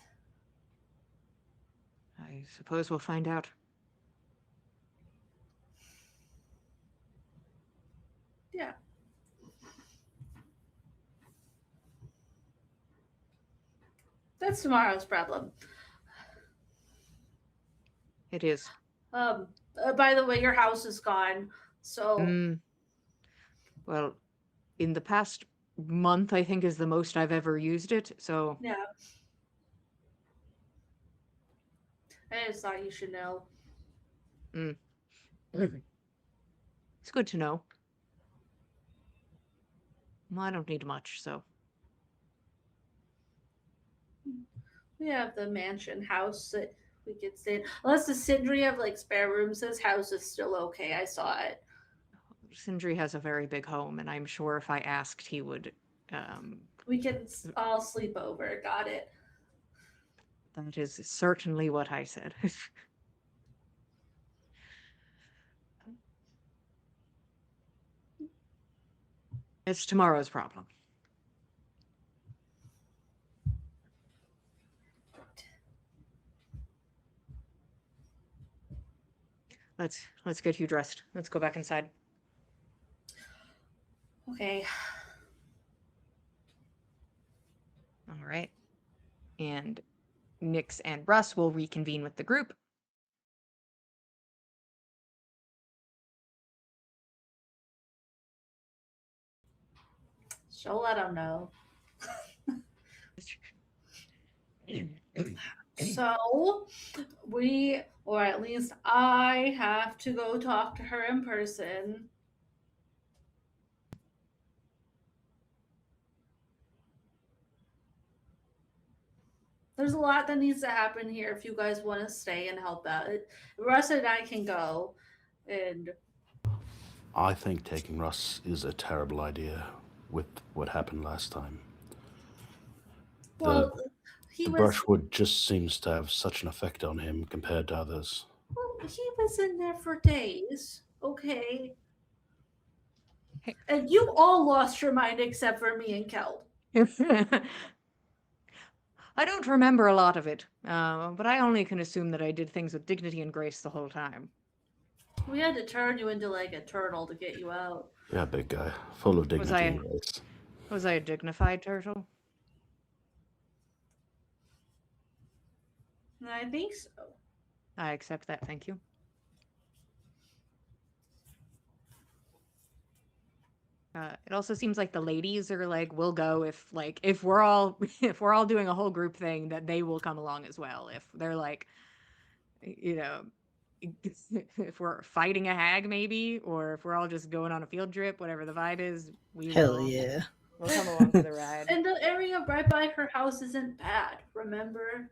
I suppose we'll find out. Yeah. That's tomorrow's problem. It is. By the way, your house is gone. So Well, in the past month, I think is the most I've ever used it. So yeah. I just thought you should know. it's good to know. Well, I don't need much, so We have the mansion house that we could stay in. Unless the Sindri have like spare rooms, his house is still okay. I saw it. Sindri has a very big home, and I'm sure if I asked, he would. We can all sleep over. Got it. That is certainly what I said. It's tomorrow's problem. Let's get you dressed. Let's go back inside. Okay. All right. And Nyx and Russ will reconvene with the group. She'll let him know. So we, or at least I, have to go talk to her in person. There's a lot that needs to happen here if you guys want to stay and help out. Russ and I can go, and I think taking Russ is a terrible idea with what happened last time. well, The brushwood just seems to have such an effect on him compared to others. Well, he was in there for days. Okay. Hey. And you all lost your mind except for me and Keld. I don't remember a lot of it, but I only can assume that I did things with dignity and grace the whole time. We had to turn you into like a turtle to get you out. Yeah, big guy, full of dignity I- and grace. Was I a dignified turtle? I think so. I accept that, thank you. It also seems like the ladies are like, we'll go if we're all if we're all doing a whole group thing, that they will come along as well. If they're like, you know, if we're fighting a hag, maybe, or if we're all just going on a field trip, whatever the vibe is, we Hell will. yeah. We'll come along for the ride. And the area right by her house isn't bad, remember?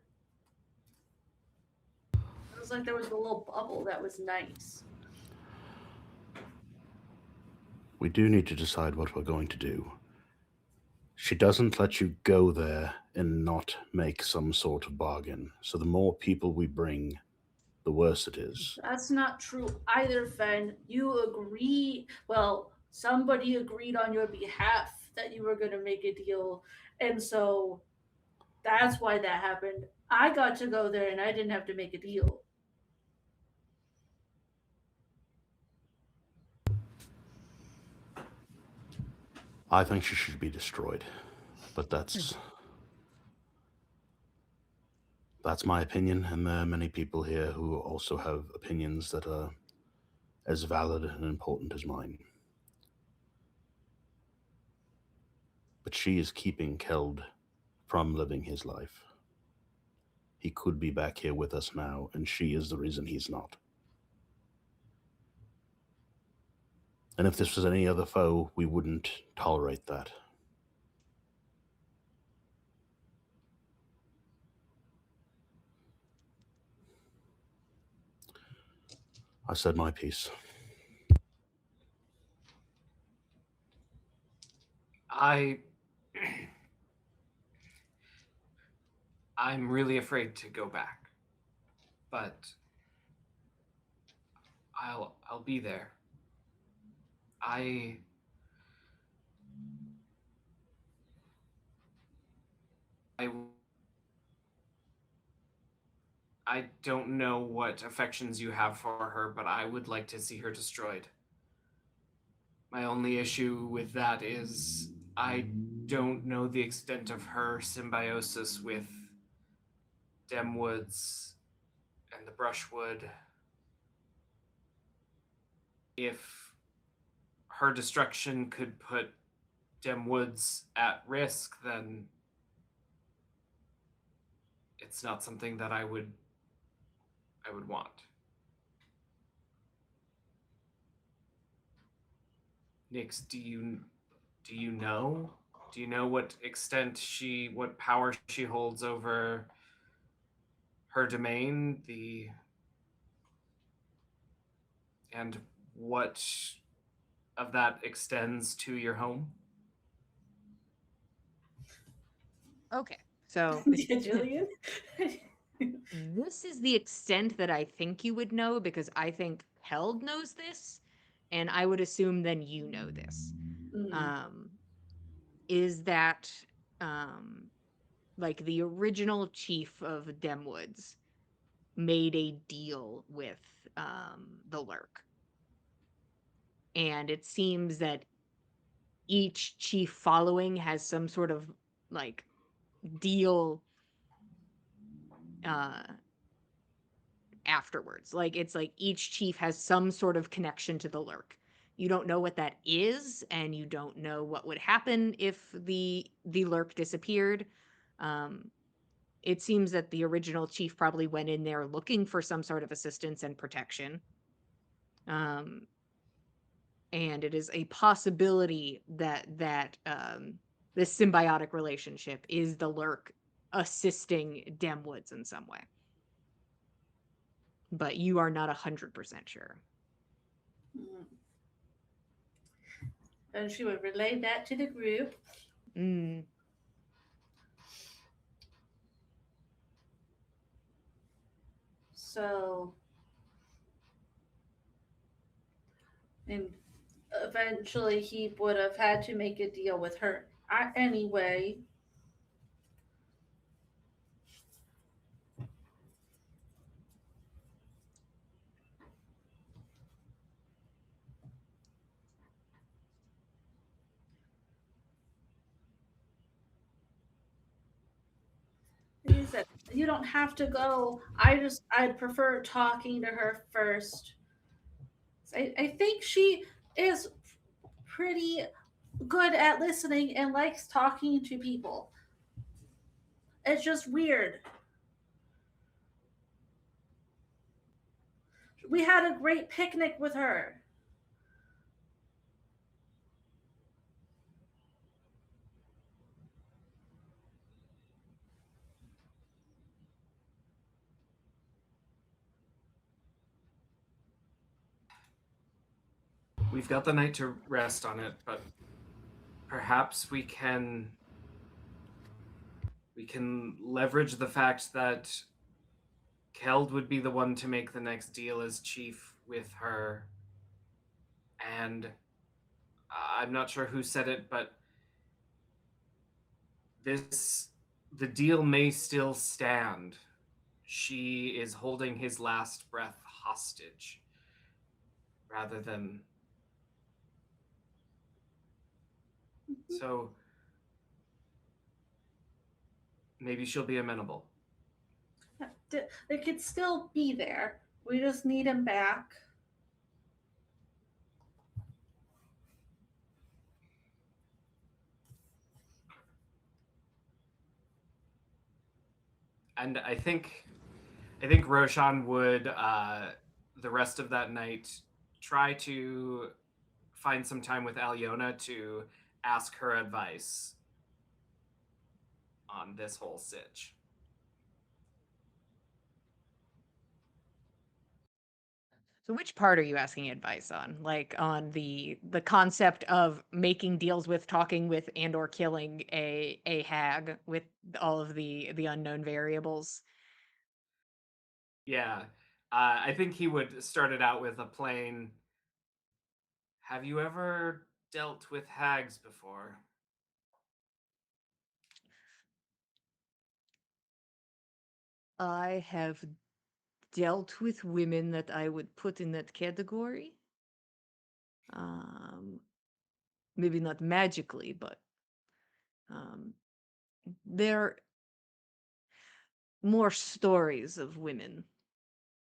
It was like there was a little bubble that was nice. We do need to decide what we're going to do. She doesn't let you go there and not make some sort of bargain. So the more people we bring, the worse it is. That's not true either, Fen. You agree. Well, somebody agreed on your behalf that you were going to make a deal. And so that's why that happened. I got to go there and I didn't have to make a deal. I think she should be destroyed. But that's my opinion, and there are many people here who also have opinions that are as valid and important as mine. But she is keeping Keld from living his life. He could be back here with us now, and she is the reason he's not. And if this was any other foe, we wouldn't tolerate that. I said my piece. I'm really afraid to go back, but I'll be there. I don't know what affections you have for her, but I would like to see her destroyed. My only issue with that is I don't know the extent of her symbiosis with Demwoods and the Brushwood. If her destruction could put Demwoods at risk, then it's not something that I would want. Nyx, do you know? Do you know what extent what power she holds over her domain, and what of that extends to your home? Okay, so Julian? this is the extent that I think you would know, because I think Held knows this, and I would assume then you know this. Is that like the original chief of Demwoods made a deal with the Lurk, and it seems that each chief following has some sort of like deal afterwards. Like it's like each chief has some sort of connection to the Lurk. You don't know what that is, and you don't know what would happen if the Lurk disappeared. It seems that the original chief probably went in there looking for some sort of assistance and protection. And it is a possibility that this symbiotic relationship is the Lurk assisting Demwoods in some way. But you are not 100% sure. And she would relay that to the group. So, and eventually he would have had to make a deal with her anyway. He said, you don't have to go. I'd prefer talking to her first. I think she is pretty good at listening and likes talking to people. It's just weird. We had a great picnic with her. We've got the night to rest on it, but perhaps we can leverage the fact that Keld would be the one to make the next deal as chief with her. And I'm not sure who said it, but the deal may still stand. She is holding his last breath hostage rather than. So maybe she'll be amenable. They could still be there. We just need him back. And I think Roshan would the rest of that night try to find some time with Alyona to ask her advice on this whole sitch. So which part are you asking advice on? Like on the concept of making deals with, talking with, and or killing a hag with all of the unknown variables? Yeah. I think he would start it out with a plain, have you ever dealt with hags before? I have dealt with women that I would put in that category. Um, maybe not magically, but there are more stories of women,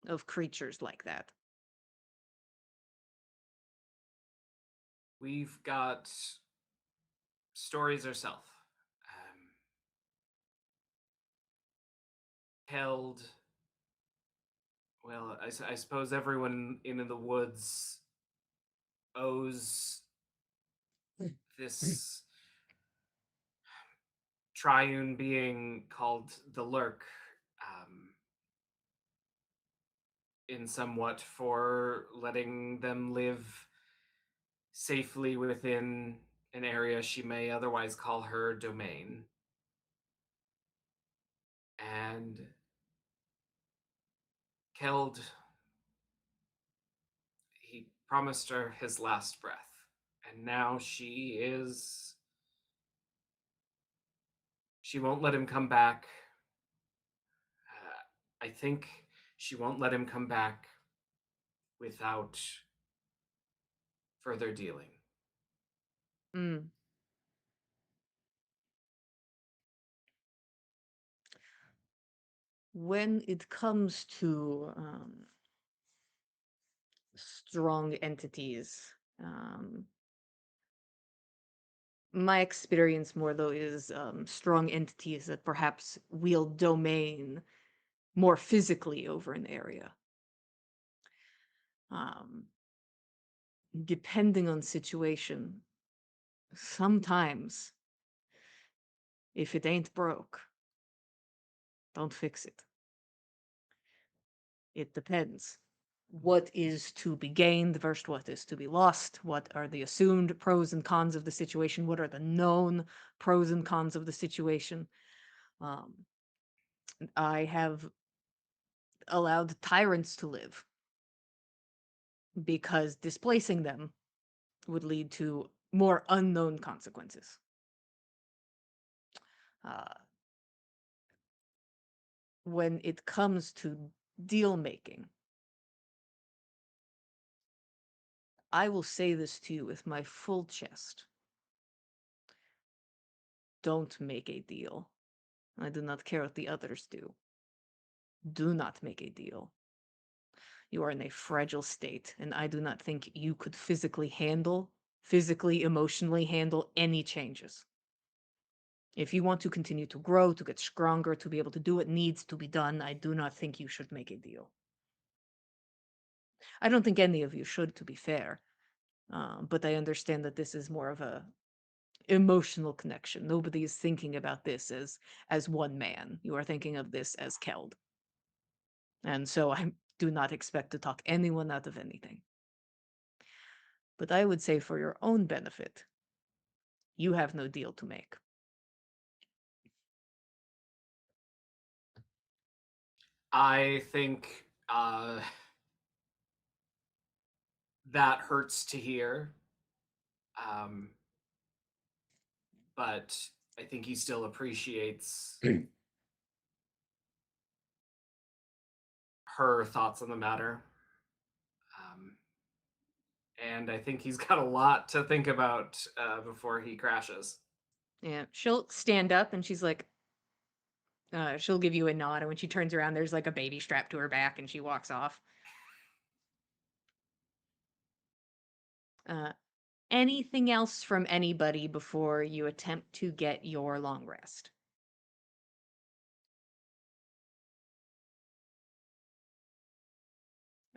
of creatures like that. We've got stories ourselves. Held. Well, I suppose everyone in the woods owes this triune being called the Lurk in somewhat for letting them live safely within an area she may otherwise call her domain. And Keld, he promised her his last breath. And now she won't let him come back. I think she won't let him come back without further dealing. Mm. When it comes to strong entities, my experience more though is strong entities that perhaps wield domain more physically over an area. Depending on situation, sometimes if it ain't broke, don't fix it. It depends. What is to be gained versus what is to be lost? What are the assumed pros and cons of the situation? What are the known pros and cons of the situation? I have allowed tyrants to live because displacing them would lead to more unknown consequences. When it comes to deal making, I will say this to you with my full chest. Don't make a deal. I do not care what the others do. Do not make a deal. You are in a fragile state, and I do not think you could physically, emotionally handle any changes. If you want to continue to grow, to get stronger, to be able to do what needs to be done, I do not think you should make a deal. I don't think any of you should, to be fair. But I understand that this is more of a emotional connection. Nobody is thinking about this as one man. You are thinking of this as Keld. And so I do not expect to talk anyone out of anything. But I would say for your own benefit, you have no deal to make. I think that hurts to hear. Um, but I think he still appreciates her thoughts on the matter. And I think he's got a lot to think about before he crashes. Yeah, she'll stand up and she's like, she'll give you a nod. And when she turns around, there's like a baby strapped to her back and she walks off. Uh, Anything else from anybody before you attempt to get your long rest?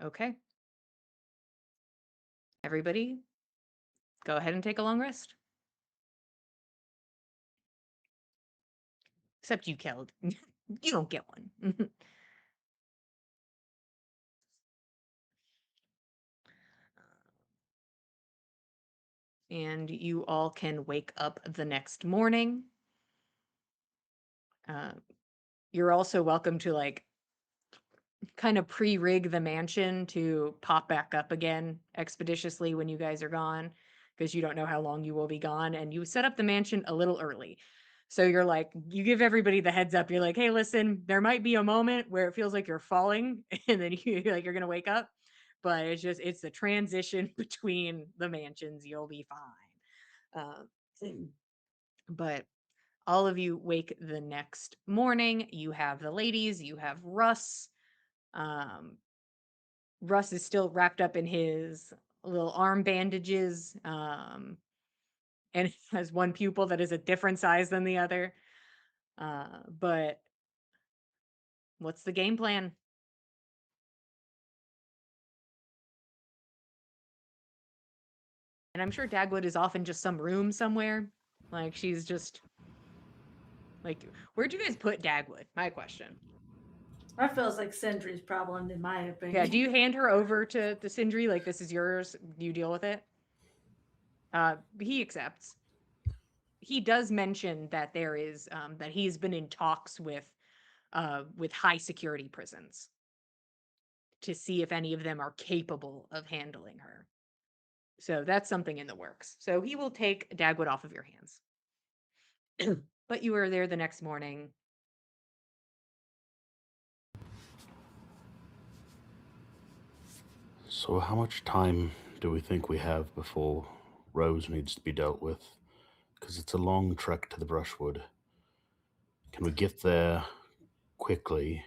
Okay. Everybody, go ahead and take a long rest. Except you, Keld. You don't get one. And you all can wake up the next morning. You're also welcome to like kind of pre-rig the mansion to pop back up again expeditiously when you guys are gone, because you don't know how long you will be gone, and you set up the mansion a little early. So you're like, you give everybody the heads up. You're like, hey, listen, there might be a moment where it feels like you're falling and then you're like, you're gonna wake up. But it's the transition between the mansions. You'll be fine. But all of you wake the next morning. You have the ladies, you have Russ. Russ is still wrapped up in his little arm bandages, and has one pupil that is a different size than the other. But what's the game plan? And I'm sure Dagwood is off in just some room somewhere. Like she's just like, where'd you guys put Dagwood? My question. That feels like Sindri's problem, in my opinion. Yeah, do you hand her over to Sindri? Like, this is yours. Do you deal with it? He accepts. He does mention that there is that he's been in talks with high security prisons to see if any of them are capable of handling her. So that's something in the works. So he will take Dagwood off of your hands. But you were there the next morning. So, how much time do we think we have before Rose needs to be dealt with? Because it's a long trek to the brushwood. Can we get there quickly?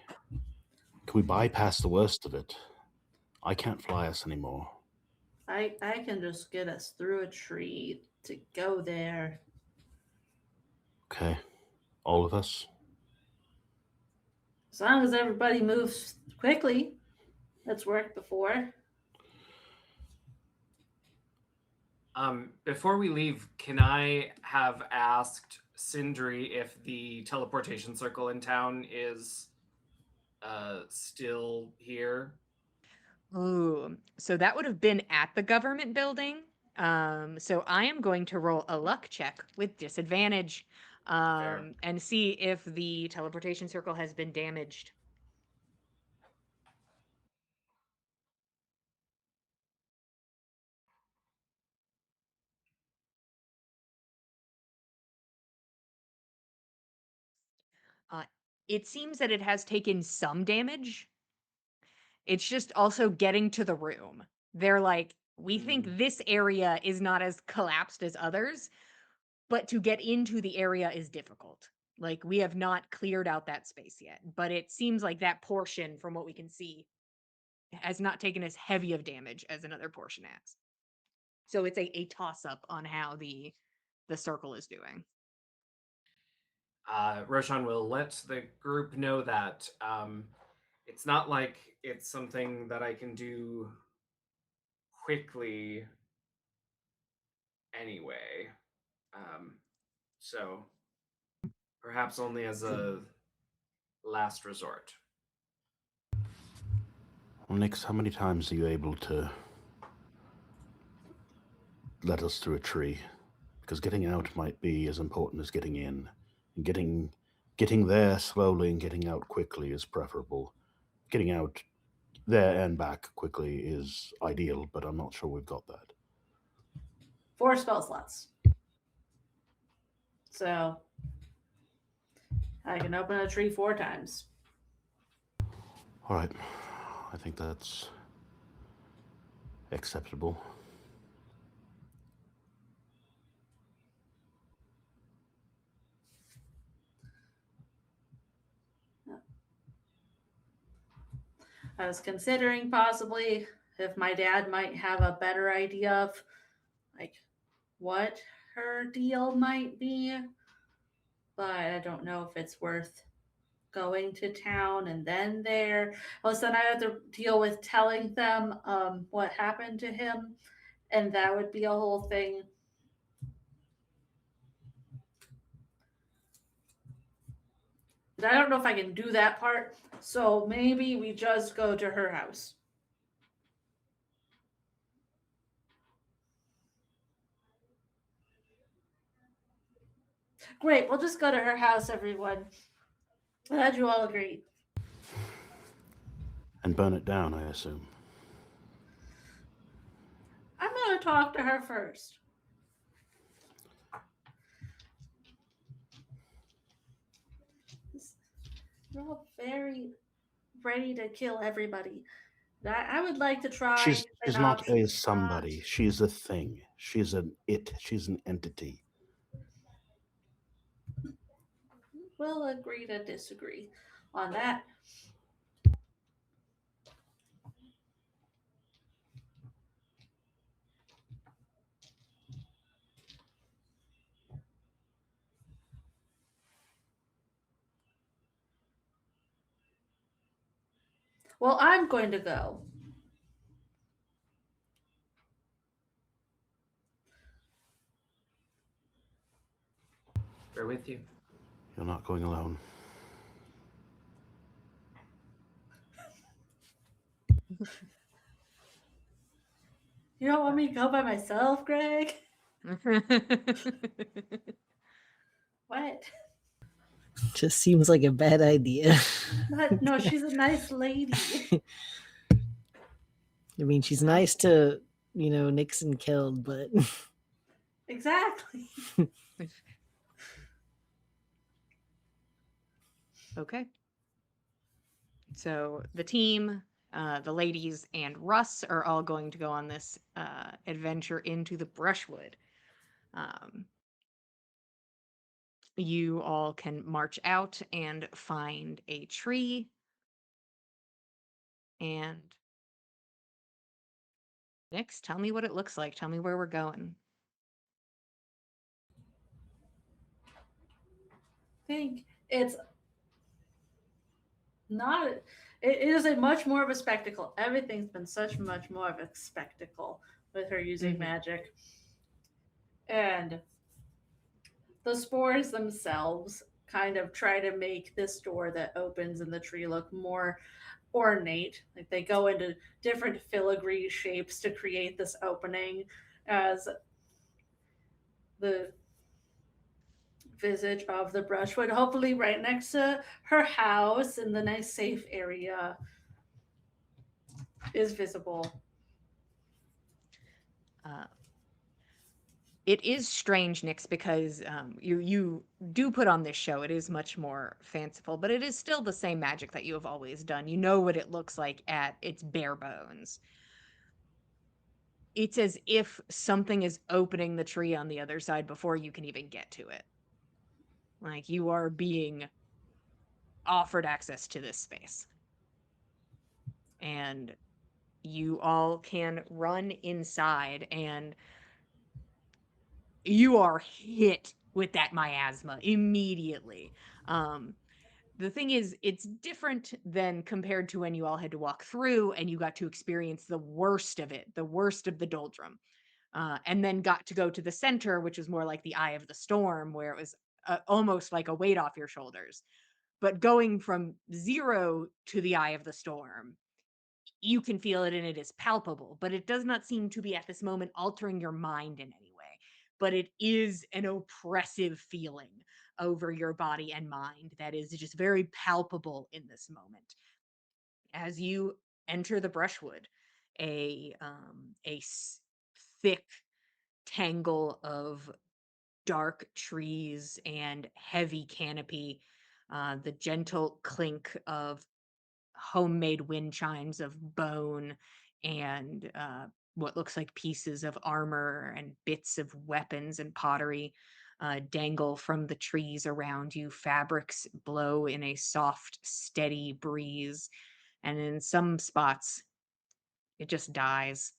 Can we bypass the worst of it? I can't fly us anymore. I can just get us through a tree to go there. Okay. All of us? As long as everybody moves quickly. That's worked before. Before we leave, can I have asked Sindri if the teleportation circle in town is still here? Ooh, so that would have been at the government building. So I am going to roll a luck check with disadvantage, and see if the teleportation circle has been damaged. Uh, it seems that it has taken some damage. It's just also getting to the room. They're like, we think this area is not as collapsed as others, but to get into the area is difficult. Like, we have not cleared out that space yet, but it seems like that portion, from what we can see, has not taken as heavy of damage as another portion has. So it's a toss up on how the circle is doing. Roshan will let the group know that it's not like it's something that I can do quickly anyway. So perhaps only as a last resort. Well, Nix, how many times are you able to let us through a tree? Because getting out might be as important as getting in. And getting there slowly and getting out quickly is preferable. Getting out there and back quickly is ideal, but I'm not sure we've got that. 4 spell slots. So I can open a tree 4 times. All right. I think that's acceptable. I was considering possibly if my dad might have a better idea of like what her deal might be, but I don't know if it's worth going to town and then there. Also, then I have to deal with telling them what happened to him, and that would be a whole thing. I don't know if I can do that part, so maybe we just go to her house. Great, we'll just go to her house, everyone. Glad you all agree. And burn it down, I assume. I'm gonna talk to her first. You're all very ready to kill everybody. I would like to try. She's an not option a not. somebody. She's a thing. She's an it. She's an entity. We'll agree to disagree on that. Well, I'm going to go. We're with you. You're not going alone. You don't want me to go by myself, Greg? What? Just seems like a bad idea. No, she's a nice lady. I mean, she's nice to, Nixon killed, but Exactly. Okay. So the team, the ladies, and Russ are all going to go on this adventure into the brushwood. You all can march out and find a tree. And Nix, tell me what it looks like. Tell me where we're going. I think it's not. It is a much more of a spectacle. Everything's been much more of a spectacle with her using Mhm. magic. And the spores themselves kind of try to make this door that opens in the tree look more ornate. Like they go into different filigree shapes to create this opening as the visage of the brushwood, hopefully right next to her house in the nice safe area, is visible. It is strange, Nix, because you do put on this show. It is much more fanciful, but it is still the same magic that you have always done. You know what it looks like at its bare bones. It's as if something is opening the tree on the other side before you can even get to it. Like you are being offered access to this space. And you all can run inside, and you are hit with that miasma immediately. the thing is, it's different than compared to when you all had to walk through and you got to experience the worst of it, the worst of the doldrum. And then got to go to the center, which was more like the eye of the storm, where it was almost like a weight off your shoulders. But going from 0 to the eye of the storm, you can feel it and it is palpable, but it does not seem to be at this moment altering your mind in any way. But it is an oppressive feeling over your body and mind that is just very palpable in this moment. As you enter the brushwood, a thick tangle of dark trees and heavy canopy, the gentle clink of homemade wind chimes of bone and what looks like pieces of armor and bits of weapons and pottery dangle from the trees around you. Fabrics blow in a soft, steady breeze. And in some spots, it just dies.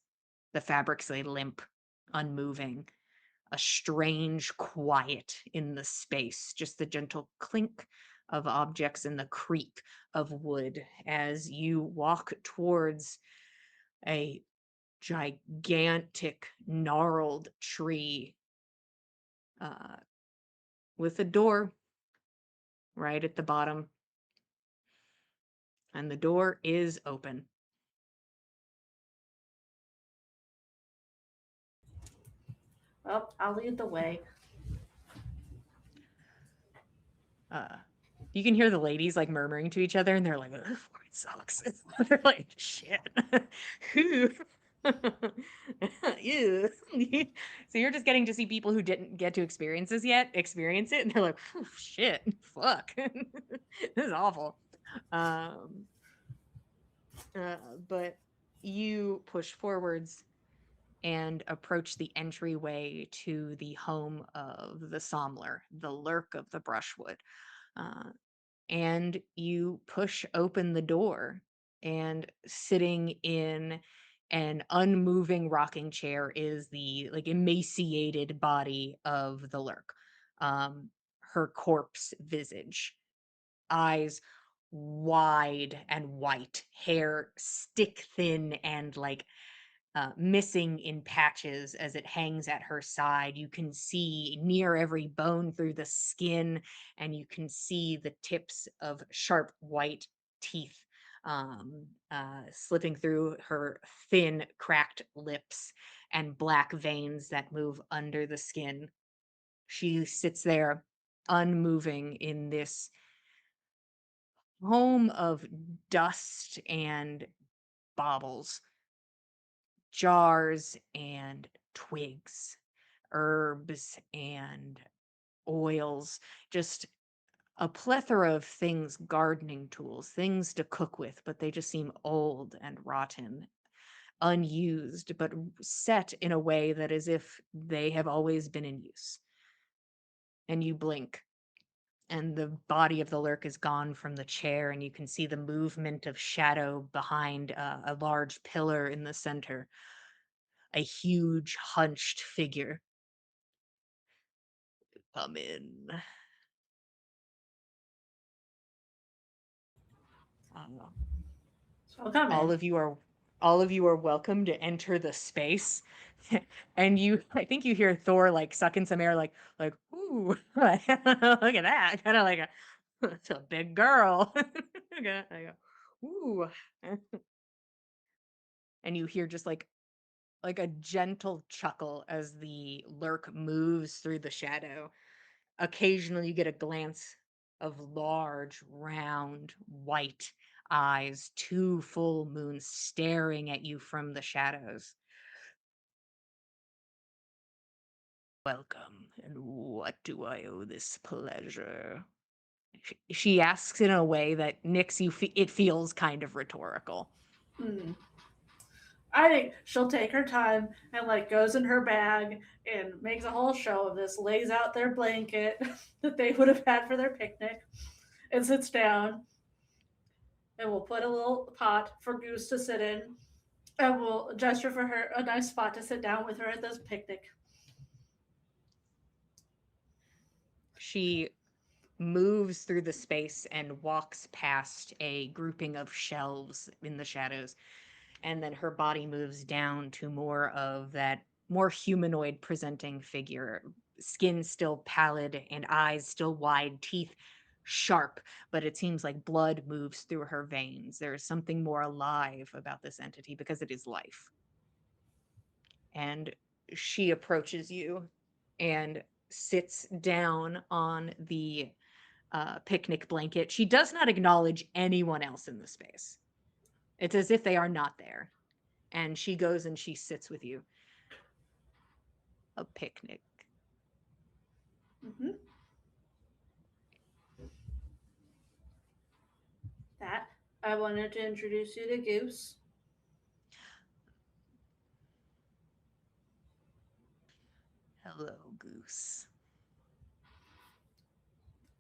The fabrics lay limp, unmoving, a strange quiet in the space, just the gentle clink of objects and the creak of wood as you walk towards a gigantic, gnarled tree uh, with a door right at the bottom. And the door is open. Well, I'll lead the way. You can hear the ladies like murmuring to each other, and they're like, "Ugh, it sucks." They're like, "Shit." Who? Ew. So you're just getting to see people who didn't get to experience this yet experience it, and they're like, "Phew, "Shit, fuck, this is awful." Um, but you push forwards and approach the entryway to the home of the Somler, the lurk of the brushwood. Uh, and you push open the door, and sitting in an unmoving rocking chair is the like emaciated body of the lurk. Her corpse visage, eyes wide and white, hair stick thin and like missing in patches as it hangs at her side. You can see near every bone through the skin, and you can see the tips of sharp white teeth slipping through her thin, cracked lips and black veins that move under the skin. She sits there, unmoving in this home of dust and baubles, jars and twigs, herbs and oils, just a plethora of things, gardening tools, things to cook with, but they just seem old and rotten, unused, but set in a way that as if they have always been in use. And you blink, and the body of the lurk is gone from the chair, and you can see the movement of shadow behind a large pillar in the center, a huge hunched figure. Come in. So I'll come All in. of you are all of you are welcome to enter the space. And you, I think you hear Thor like sucking some air, like ooh, look at that, kind of like it's a big girl. I go, ooh. And you hear just like a gentle chuckle as the lurk moves through the shadow. Occasionally, you get a glance of large, round, white eyes, two full moons staring at you from the shadows. Welcome, and what do I owe this pleasure? She asks in a way that Nix, it feels kind of rhetorical. Hmm. I think she'll take her time and like goes in her bag and makes a whole show of this, lays out their blanket that they would have had for their picnic, and sits down. And we'll put a little pot for Goose to sit in, and we'll gesture for her a nice spot to sit down with her at this picnic. She moves through the space and walks past a grouping of shelves in the shadows. And then her body moves down to more of that more humanoid presenting figure. Skin still pallid and eyes still wide, teeth sharp, but it seems like blood moves through her veins. There is something more alive about this entity because it is life. And she approaches you and sits down on the picnic blanket. She does not acknowledge anyone else in the space. It's as if they are not there. And she goes and she sits with you. A picnic. Mm-hmm. That I wanted to introduce you to Goose. Hello, Goose.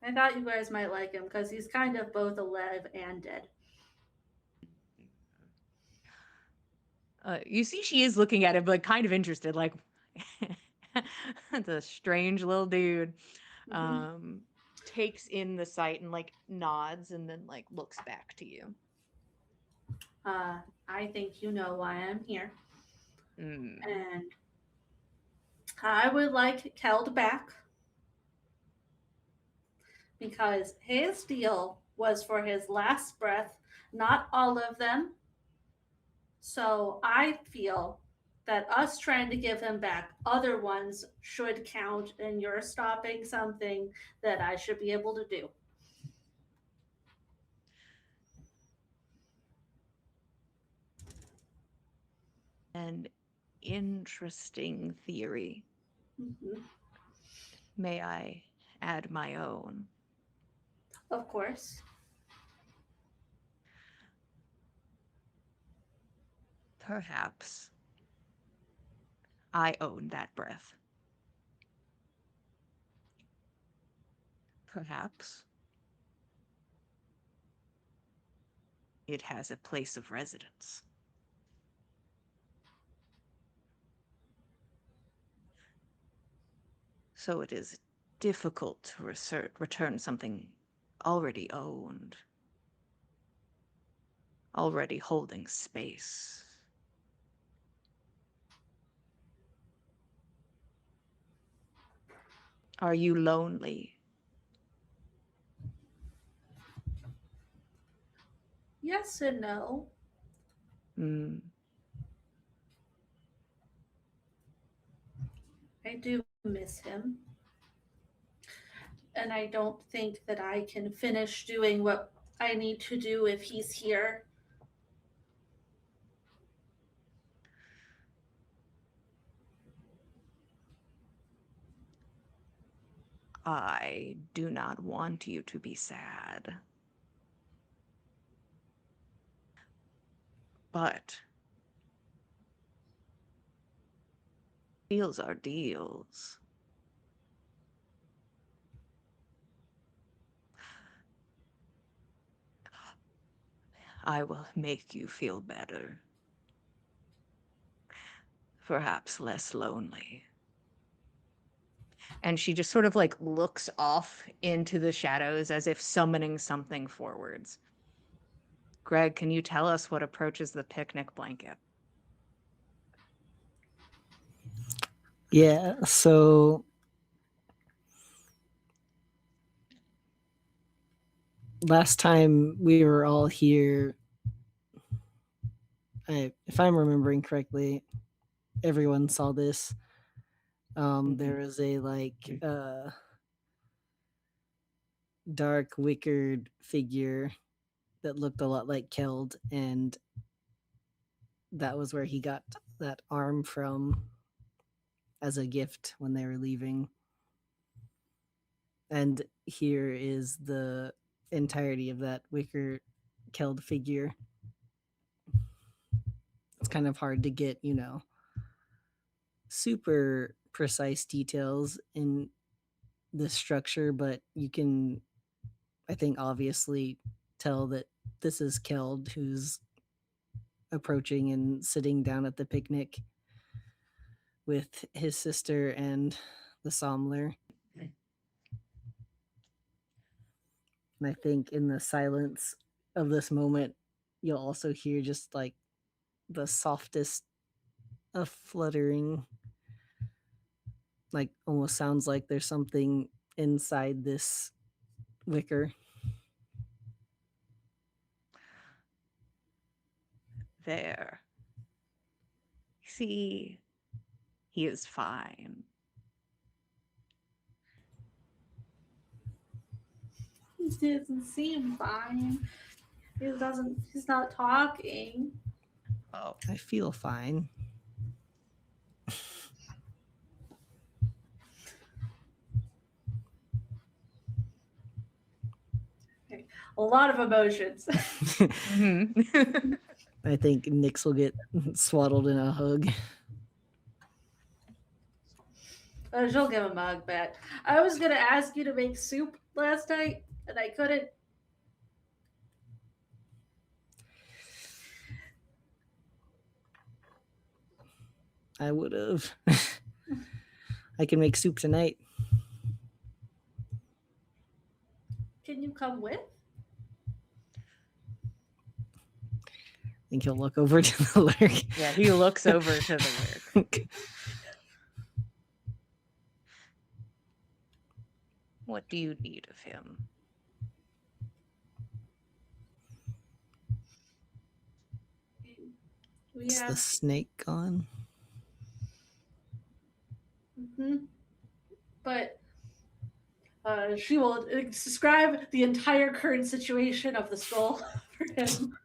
I thought you guys might like him because he's kind of both alive and dead. You see, she is looking at him, like kind of interested, like that's a strange little dude. Mhm. Takes in the sight and like nods and then like looks back to you. I think you know why I'm here. Mm. And I would like Keld back because his deal was for his last breath, not all of them. So I feel that us trying to give him back other ones should count, and you're stopping something that I should be able to do. An interesting theory. Mhm. May I add my own? Of course. Perhaps I own that breath. Perhaps it has a place of residence. So it is difficult to return something already owned, already holding space. Are you lonely? Yes and no. Hmm. I do miss him. And I don't think that I can finish doing what I need to do if he's here. I do not want you to be sad. But deals are deals. I will make you feel better. Perhaps less lonely. And she just sort of like looks off into the shadows as if summoning something forwards. Greg, can you tell us what approaches the picnic blanket? Yeah, so last time we were all here, if I'm remembering correctly, everyone saw this. There was a dark wickered figure that looked a lot like Keld, and that was where he got that arm from as a gift when they were leaving. And here is the entirety of that wicker Keld figure. It's kind of hard to get, super precise details in the structure, but you can, I think, obviously tell that this is Keld who's approaching and sitting down at the picnic with his sister and the Somler. And I think in the silence of this moment, you'll also hear just like the softest of fluttering. Like almost sounds like there's something inside this wicker. There. See, he is fine. He doesn't seem fine. He's not talking. Oh, I feel fine. A lot of emotions. mhm. I think Nyx will get swaddled in a hug. She'll give him a hug back. I was gonna ask you to make soup last night, and I couldn't. I would have. I can make soup tonight. Can you come with? I think he'll look over to the lurk. Yeah, he looks over to the work. What do you need of him? We Is the have. snake gone? But she will describe the entire current situation of the skull for him.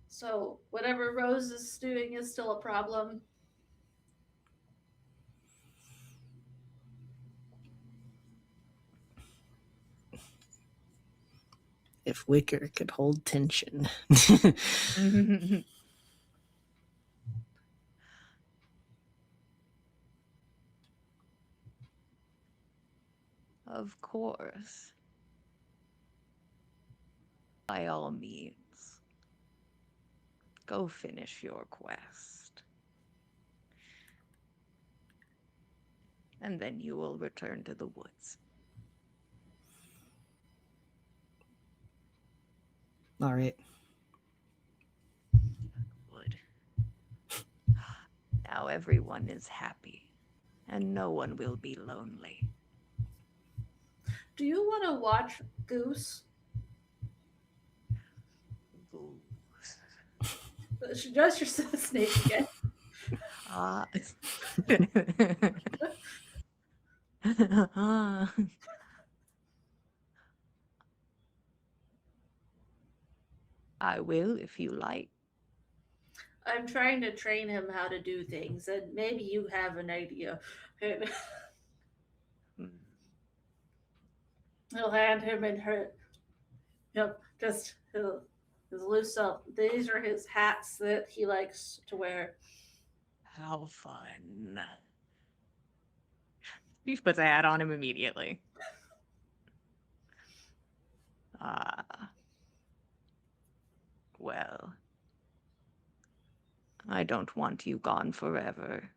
So whatever Rose is doing is still a problem. If wicker could hold tension. Of course. By all means. Go finish your quest. And then you will return to the woods. All right. Good. Now everyone is happy, and no one will be lonely. Do you want to watch Goose? Goose. She does your snake again. Ah. I will if you like. I'm trying to train him how to do things, and maybe you have an idea. Hmm. He'll hand him in her. Yep, he'll loose up. These are his hats that he likes to wear. How fun. He puts a hat on him immediately. Well, I don't want you gone forever.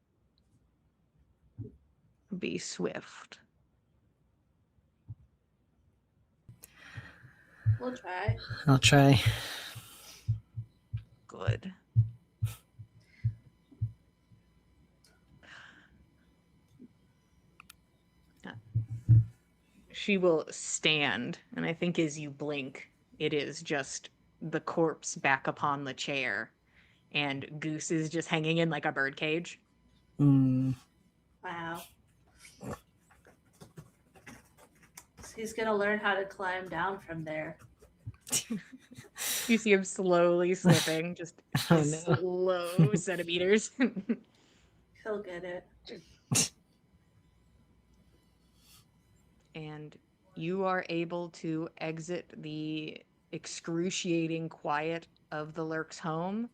Be swift. We'll try. I'll try. Good. She will stand, and I think as you blink, it is just the corpse back upon the chair, and Goose is just hanging in like a birdcage. Mm. Wow. He's gonna learn how to climb down from there. You see him slowly slipping, just Oh, no. slow centimeters. He'll get it. And you are able to exit the excruciating quiet of the Lurk's home,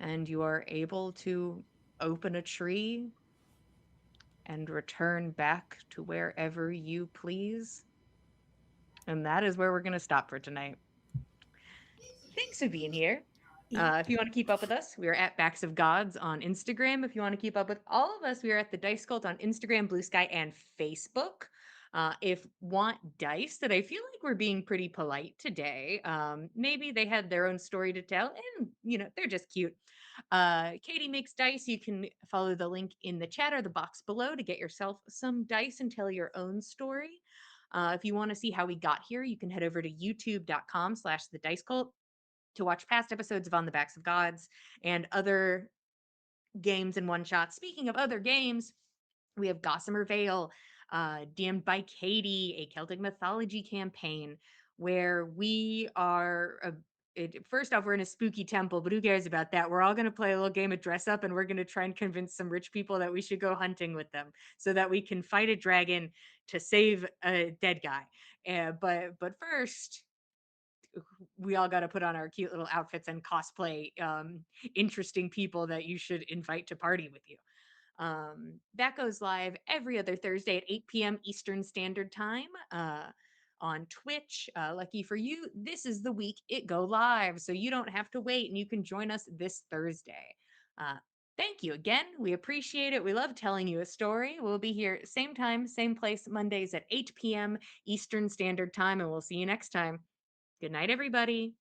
and you are able to open a tree and return back to wherever you please. And that is where we're going to stop for tonight. Thanks for being here. If you want to keep up with us, we are at Backs of Gods on Instagram. If you want to keep up with all of us, we are at the Dice Cult on Instagram, Blue Sky, and Facebook. If want dice, that I feel like we're being pretty polite today. Maybe they had their own story to tell, and they're just cute. Katie makes dice. You can follow the link in the chat or the box below to get yourself some dice and tell your own story. If you want to see how we got here, you can head over to youtube.com/the dice cult to watch past episodes of On the Backs of Gods and other games and one shots. Speaking of other games, we have Gossamer Vale, DM'd by Katie, a Celtic mythology campaign where we are. First off, we're in a spooky temple, but who cares about that? We're all going to play a little game of dress up, and we're going to try and convince some rich people that we should go hunting with them so that we can fight a dragon to save a dead guy. But first, we all got to put on our cute little outfits and cosplay interesting people that you should invite to party with you. That goes live every other Thursday at 8 p.m. Eastern Standard Time on Twitch. Lucky for you, this is the week it go live, so you don't have to wait and you can join us this Thursday. Thank you again. We appreciate it. We love telling you a story. We'll be here same time, same place, Mondays at 8 p.m. Eastern Standard Time, and we'll see you next time. Good night, everybody.